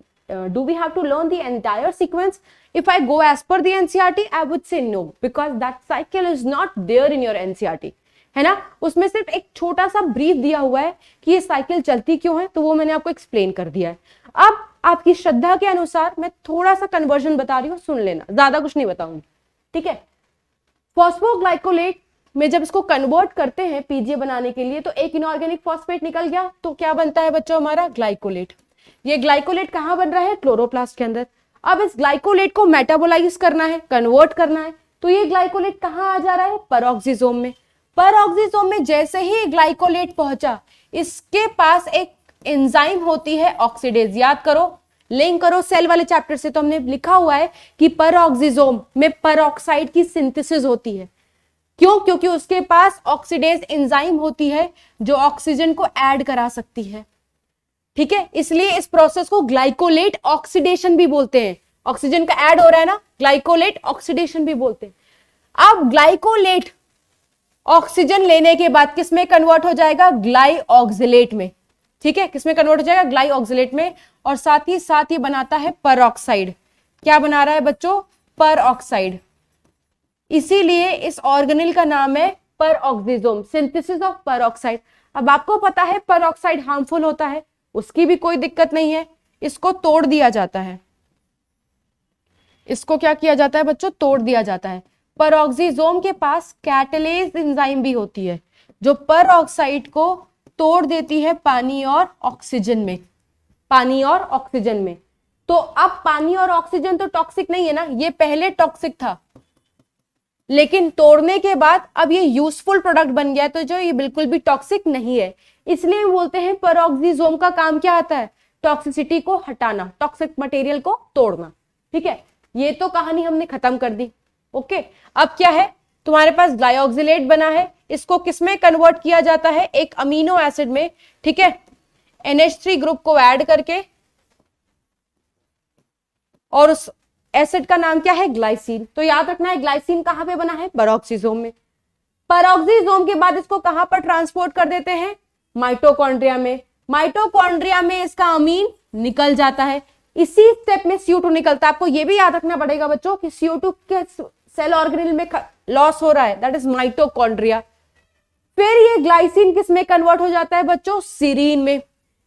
do we have to learn the entire sequence? If I go as per the NCERT, I would say no, because that cycle is not there in your NCERT, है ना। उसमें सिर्फ एक छोटा सा ब्रीफ दिया हुआ है कि ये साइकिल चलती क्यों है, तो वो मैंने आपको एक्सप्लेन कर दिया है। अब आपकी श्रद्धा के अनुसार मैं थोड़ा सा कन्वर्जन बता रही हूँ, सुन लेना, ज्यादा कुछ नहीं बताऊंगी। ठीक है, फॉस्फोग्लाइकोलेट में जब इसको कन्वर्ट करते हैं PGA बनाने के लिए, तो एक इनऑर्गेनिक फॉस्फेट निकल गया, तो क्या बनता है बच्चों हमारा, ग्लाइकोलेट। ये ग्लाइकोलेट कहां बन रहा है, क्लोरोप्लास्ट के अंदर। अब इस ग्लाइकोलेट को मेटाबोलाइज करना है, कन्वर्ट करना है, तो ये ग्लाइकोलेट कहां आ जा रहा है, परऑक्सीसोम में। परऑक्सीसोम में जैसे ही ग्लाइकोलेट पहुंचा, इसके पास एक एंजाइम होती है ऑक्सीडेज, याद करो, लिंक करो सेल वाले चैप्टर से, तो हमने लिखा हुआ है कि परऑक्सीसोम में परऑक्साइड की सिंथेसिस होती है। क्यों, क्योंकि उसके पास ऑक्सीडेज एंजाइम होती है जो ऑक्सीजन को ऐड करा सकती है। ठीक है, इसलिए इस प्रोसेस को ग्लाइकोलेट ऑक्सीडेशन भी बोलते हैं। ऑक्सीजन का ऐड हो रहा है ना, ग्लाइकोलेट ऑक्सीडेशन भी बोलते हैं। अब ग्लाइकोलेट ऑक्सीजन लेने के बाद किस में कन्वर्ट हो जाएगा, ग्लाइऑक्सिलेट में। ठीक है, किस में कन्वर्ट हो जाएगा, ग्लाइऑक्सिलेट में, और साथ ही बनाता है परऑक्साइड। क्या बना रहा है बच्चों, परऑक्साइड। इसीलिए इस ऑर्गेनेल का नाम है परऑक्सीजोम, सिंथेसिस ऑफ परऑक्साइड। अब आपको पता है परऑक्साइड हार्मफुल होता है, उसकी भी कोई दिक्कत नहीं है, इसको तोड़ दिया जाता है। इसको क्या किया जाता है बच्चों? तोड़ दिया जाता है। परऑक्सीजोम के पास कैटलेज एंजाइम भी होती है जो परऑक्साइड को तोड़ देती है पानी और ऑक्सीजन में, पानी और ऑक्सीजन में। तो अब पानी और ऑक्सीजन तो टॉक्सिक नहीं है ना, ये पहले टॉक्सिक था, लेकिन तोड़ने के बाद अब ये यूजफुल प्रोडक्ट बन गया, तो जो ये बिल्कुल भी टॉक्सिक नहीं है। इसलिए हम बोलते हैं परऑक्सीजोम का काम क्या आता है? टॉक्सिसिटी को हटाना, टॉक्सिक मटेरियल को तोड़ना। ठीक है, ये तो कहानी हमने खत्म कर दी। ओके, अब क्या है? तुम्हारे पास ग्लाइऑक्सिलेट बना है, इसको किसमें कन्वर्ट किया जाता है? एक अमीनो एसिड में। ठीक है, NH3 ग्रुप को ऐड करके, और उस एसिड का नाम क्या है? ग्लाइसिन। तो याद रखना है ग्लाइसिन कहां पे बना है? परऑक्सीजोम में। परऑक्सीजोम के बाद इसको कहां पर ट्रांसपोर्ट कर देते हैं? माइटोकॉन्ड्रिया में। माइटोकॉन्ड्रिया में इसका अमीन निकल जाता है। इसी स्टेप में CO2 निकलता है। आपको यह भी याद रखना पड़ेगा बच्चों कि CO2 के सेल ऑर्गेनेल में लॉस हो रहा है, दैट इज माइटोकॉन्ड्रिया। फिर ये ग्लाइसिन किस में कन्वर्ट हो जाता है बच्चों? सीरीन में।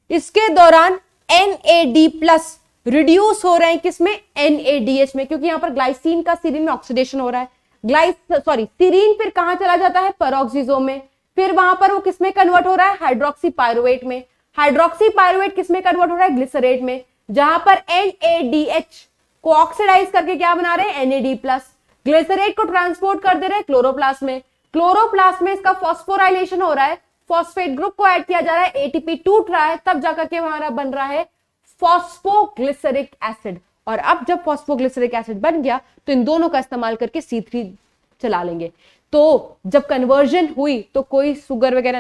इसके दौरान NAD+ रिड्यूस हो रहे हैं किसमें? NADH में, क्योंकि यहां पर ग्लाइसिन का सीरीन में ऑक्सीडेशन हो रहा है। सीरीन फिर कहां चला जाता है? परऑक्सीजोम में। फिर वहां पर वो किसमें कन्वर्ट हो रहा है? हाइड्रोक्सी पायरुवेट में। हाइड्रोक्सी पायरुवेट किसमें कन्वर्ट हो रहा है? ग्लिसरेट में, जहां पर NADH को ऑक्सीडाइज करके क्या बना रहे हैं? NAD+। ग्लिसरेट को ट्रांसपोर्ट कर दे रहे हैं क्लोरोप्लास्ट में। क्लोरोप्लास्ट में इसका फॉस्फोराइलेशन हो रहा है, फॉस्फेट ग्रुप को ऐड किया जा रहा है, ATP टूट रहा है, तब जाकर के हमारा बन रहा है फॉस्फोग्लिसरिक एसिड। और अब जब फॉस्फोग्लिसरिक एसिड बन गया तो इन दोनों का इस्तेमाल करके C3 चला लेंगे। तो जब कन्वर्जन हुई तो कोई शुगर वगैरह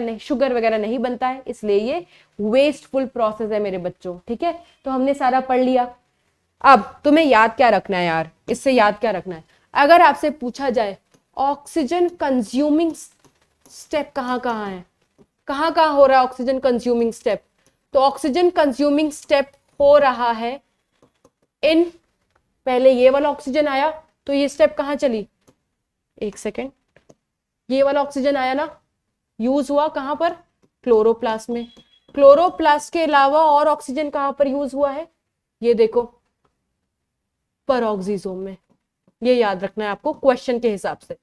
नहीं बनता है, इसलिए ये वेस्टफुल प्रोसेस है मेरे बच्चों। ठीक है, तो हमने सारा पढ़ लिया। अब तुम्हें याद क्या रखना है यार? इससे याद क्या रखना है? अगर आपसे पूछा जाए ऑक्सीजन कंज्यूमिंग स्टेप कहां कहां है, कहां कहां हो रहा है ऑक्सीजन कंज्यूमिंग स्टेप, तो ऑक्सीजन कंज्यूमिंग स्टेप हो रहा है इन, पहले ये वाला ऑक्सीजन आया तो ये स्टेप कहां चली? एक सेकेंड, ये वाला ऑक्सीजन आया ना, यूज हुआ कहां पर? क्लोरोप्लास्ट में। क्लोरोप्लास्ट के अलावा और ऑक्सीजन कहां पर यूज हुआ है? ये देखो, परऑक्सीजोम में। ये याद रखना है आपको क्वेश्चन के हिसाब से,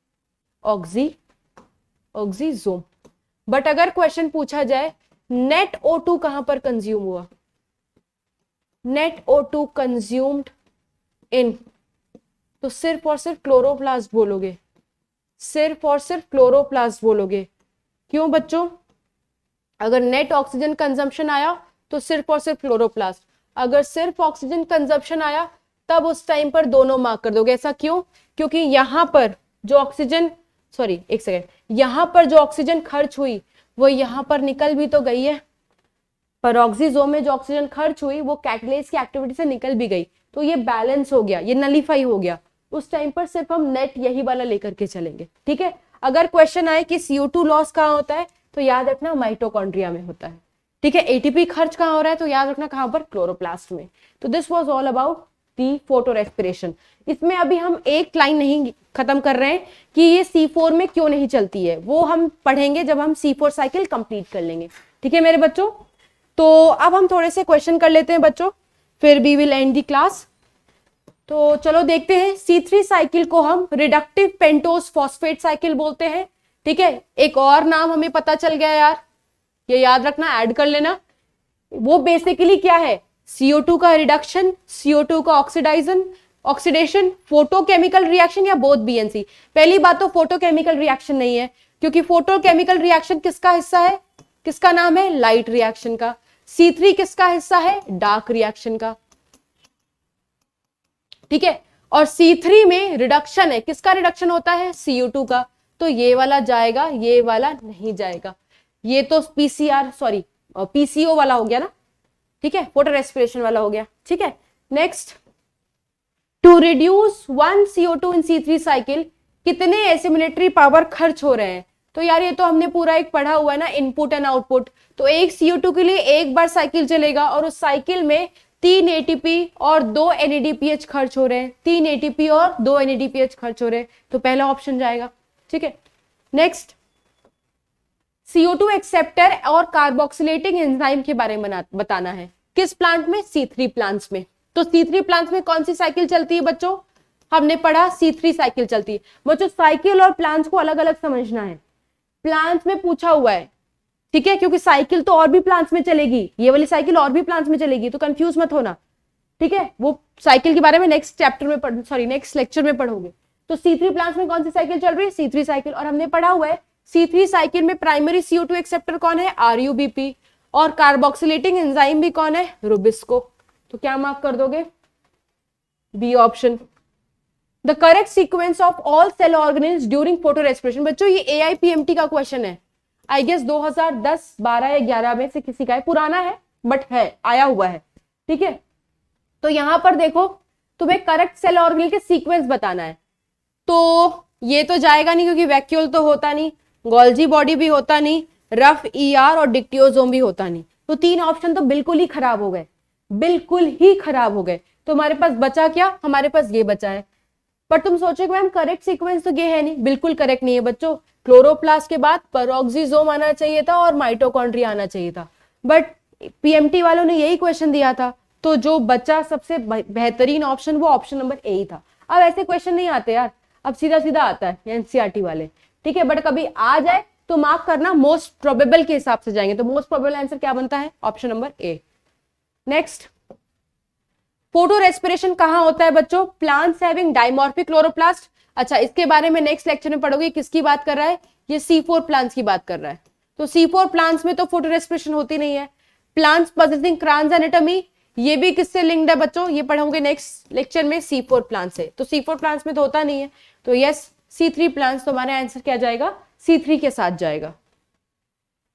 ऑक्सीजोम। बट अगर क्वेश्चन पूछा जाए नेट O2 कहां पर कंज्यूम हुआ, नेट O2 कंज्यूम्ड इन, तो सिर्फ और सिर्फ क्लोरोप्लास्ट बोलोगे, सिर्फ और सिर्फ क्लोरोप्लास्ट बोलोगे। क्यों बच्चों? अगर नेट ऑक्सीजन कंजम्पशन आया तो सिर्फ और सिर्फ क्लोरोप्लास्ट, अगर सिर्फ ऑक्सीजन कंजम्पशन आया तब उस टाइम पर दोनों मार्क कर दोगे। ऐसा क्यों? क्योंकि यहां पर जो ऑक्सीजन, यहां पर जो ऑक्सीजन खर्च हुई वो यहां पर निकल भी तो गई है। परऑक्सीजोम में जो ऑक्सीजन खर्च हुई वो कैटलेज की एक्टिविटी से निकल भी गई, तो ये बैलेंस हो गया, ये नलीफाई हो गया। उस टाइम पर सिर्फ हम नेट यही वाला लेकर के चलेंगे। ठीक है, अगर क्वेश्चन आए कि CO2 लॉस कहां होता है तो याद रखना माइटोकॉन्ड्रिया में होता है। ठीक है, ATP खर्च कहां हो रहा है तो याद रखना कहां पर? क्लोरोप्लास्ट में। तो this was all about the photo respiration. इसमें अभी हम एक लाइन नहीं खत्म कर रहे हैं कि ये C4 में क्यों नहीं चलती है, वो हम पढ़ेंगे जब हम C4 साइकिल कंप्लीट कर लेंगे। ठीक है मेरे बच्चों, तो अब हम थोड़े से क्वेश्चन कर लेते हैं बच्चों, फिर we will end the class. तो चलो देखते हैं। C3 साइकिल को हम रिडक्टिव पेंटोस फॉस्फेट साइकिल बोलते हैं। ठीक है, एक और नाम हमें पता चल गया यार, ये याद रखना, ऐड कर लेना। वो बेसिकली क्या है? CO2 का रिडक्शन, CO2 का ऑक्सीडेशन, फोटोकेमिकल रिएक्शन या बोथ BNC। पहली बात तो फोटोकेमिकल रिएक्शन नहीं है, क्योंकि फोटोकेमिकल रिएक्शन किसका हिस्सा है? किसका नाम है? लाइट रिएक्शन का। C3 किसका हिस्सा है? डार्क रिएक्शन का। ठीक है, और C3 में रिडक्शन है, किसका रिडक्शन होता है? CO2 का। तो ये वाला जाएगा, ये वाला नहीं जाएगा। ये तो PCO वाला हो गया ना। ठीक है, फोटो रेस्पिरेशन वाला हो गया। ठीक है, next, to reduce 1 CO2 in C3 cycle कितने एसिमिलेटरी पावर खर्च हो रहे हैं? तो यार ये तो हमने पूरा एक पढ़ा हुआ है ना, इनपुट एंड आउटपुट। तो एक CO2 के लिए एक बार साइकिल चलेगा और उस साइकिल में 3 एटीपी और 2 NADPH खर्च हो रहे हैं, 3 एटीपी और 2 NADPH खर्च हो रहे हैं, तो पहला ऑप्शन जाएगा। ठीक है, नेक्स्ट CO2 एक्सेप्टर और कार्बोक्सिलेटिंग एंजाइम के बारे में बताना है। किस प्लांट में? C3 प्लांट्स में। तो C3 प्लांट्स में कौन सी साइकिल चलती है बच्चों? हमने पढ़ा C3 साइकिल चलती है। बच्चों साइकिल और प्लांट्स को अलग अलग समझना है। प्लांट्स में पूछा हुआ है, ठीक है, क्योंकि साइकिल तो और भी प्लांट्स में चलेगी, ये वाली साइकिल और भी प्लांट्स में चलेगी, तो कंफ्यूज मत होना। ठीक है, वो साइकिल के बारे में नेक्स्ट चैप्टर में नेक्स्ट लेक्चर में पढ़ोगे। तो C3 प्लांट्स में कौन सी साइकिल चल रही है? C3 cycle. और हमने पढ़ा हुआ है C3 साइकिल में प्राइमरी CO2 एक्सेप्टर कौन है? RUBP। और कार्बोक्सिलेटिंग एंजाइम भी कौन है? रुबिस्को। तो क्या मार्क कर दोगे? B option. The correct sequence of all cell organelles during photo respiration. बच्चों ये AIPMT का क्वेश्चन है, आई गेस 2010, 12 या 11 में से किसी का है, पुराना है बट है, आया हुआ है। ठीक है, तो यहां पर देखो तुम्हें करेक्ट सेल ऑर्गेनेल के सीक्वेंस बताना है। तो ये तो जाएगा नहीं क्योंकि वैक्यूल तो होता नहीं, गोल्जी बॉडी भी होता नहीं, रफ ER और डिक्टियोसोम भी होता नहीं। तो 3 ऑप्शन तो बिल्कुल ही खराब हो गए, बिल्कुल ही खराब हो गए। तो हमारे पास बचा क्या? हमारे पास ये बचा है। पर तुम सोचोगे मैम करेक्ट सीक्वेंस तो ये है नहीं, बिल्कुल करेक्ट नहीं है बच्चों। क्लोरोप्लास्ट के बाद पेरोक्सिसोम आना चाहिए था और माइटोकॉन्ड्रिया आना चाहिए था, बट PMT वालों ने यही क्वेश्चन दिया था, तो जो बचा सबसे बेहतरीन ऑप्शन वो ऑप्शन नंबर A ही था। अब ऐसे क्वेश्चन नहीं आते यार, अब सीधा सीधा आता है NCERT वाले। ठीक है, बट कभी आ जाए तो मार्क करना, मोस्ट प्रोबेबल के हिसाब से जाएंगे, तो मोस्ट प्रोबेबल आंसर क्या बनता है? Option number A। Next, photo respiration कहां होता है बच्चों? Plants having dimorphic chloroplast. अच्छा, इसके बारे में नेक्स्ट लेक्चर में पढ़ोगे। किसकी बात कर रहा है? ये C4 प्लांट्स की बात कर रहा है। तो C4 प्लांट्स में तो फोटो रेस्पिरेशन होती नहीं है। प्लांट्स पोजेसिंग क्रांस एनाटॉमी, ये भी किससे लिंक्ड है बच्चों? ये पढ़ोगे नेक्स्ट लेक्चर में, C4 प्लांट्स से। तो C4 प्लांट्स में तो होता नहीं है, तो यस C3 प्लांट्स, तो हमारा आंसर क्या जाएगा? C3 के साथ जाएगा।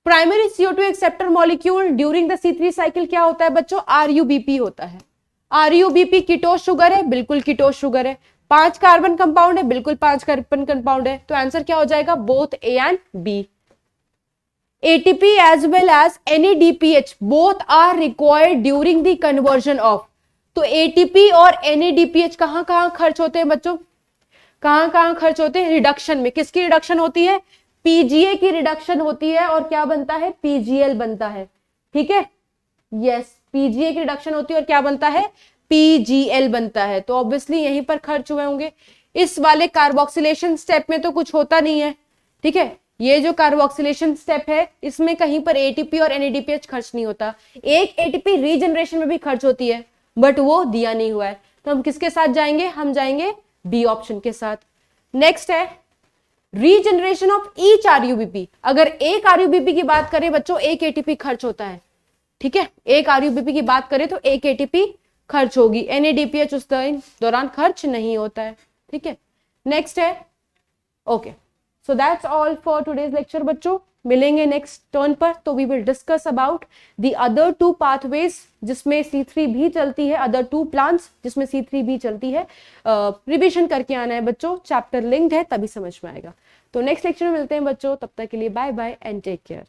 Primary CO2 acceptor molecule during the C3 cycle क्या होता है बच्चों? RUBP होता है। RUBP कीटोस शुगर है, बिल्कुल कीटोस शुगर है। 5 कार्बन कंपाउंड है, बिल्कुल 5 कार्बन कंपाउंड है। तो आंसर क्या हो जाएगा? Both A and B। ATP as well as NADPH both are required during the conversion of। तो ATP और NADPH कहां कहां खर्च होते हैं बच्चों? कहां कहां खर्च होते हैं? रिडक्शन में। किसकी रिडक्शन होती है? PGA की रिडक्शन होती है, और क्या बनता है? PGL बनता है। ठीक है, यस, PGA की रिडक्शन होती है और क्या बनता है? PGL बनता है। तो ऑब्वियसली यहीं पर खर्च हुए होंगे। इस वाले कार्बोक्सिलेशन स्टेप में तो कुछ होता नहीं है। ठीक है, ये जो कार्बोक्सिलेशन स्टेप है इसमें कहीं पर ATP और NADPH खर्च नहीं होता। एक ATP रीजनरेशन में भी खर्च होती है, बट वो दिया नहीं हुआ है। तो हम किसके साथ जाएंगे? हम जाएंगे B ऑप्शन के साथ। नेक्स्ट है रीजनरेशन ऑफ ईच RUBP। अगर एक RUBP की बात करें बच्चों, एक ATP खर्च होता है। ठीक है, एक RUBP की बात करें तो एक ATP खर्च होगी, NADPH उस दौरान खर्च नहीं होता है। ठीक है, नेक्स्ट है okay. So that's all for today's lecture बच्चों। मिलेंगे नेक्स्ट टर्न पर, तो we will discuss about the other 2 pathways जिसमें C3 भी चलती है, अदर 2 प्लांट्स जिसमें C3 भी चलती है। रिविजन करके आना है बच्चों, चैप्टर लिंक्ड है तभी समझ में आएगा। तो नेक्स्ट लेक्चर में मिलते हैं बच्चों, तब तक के लिए bye bye and take care.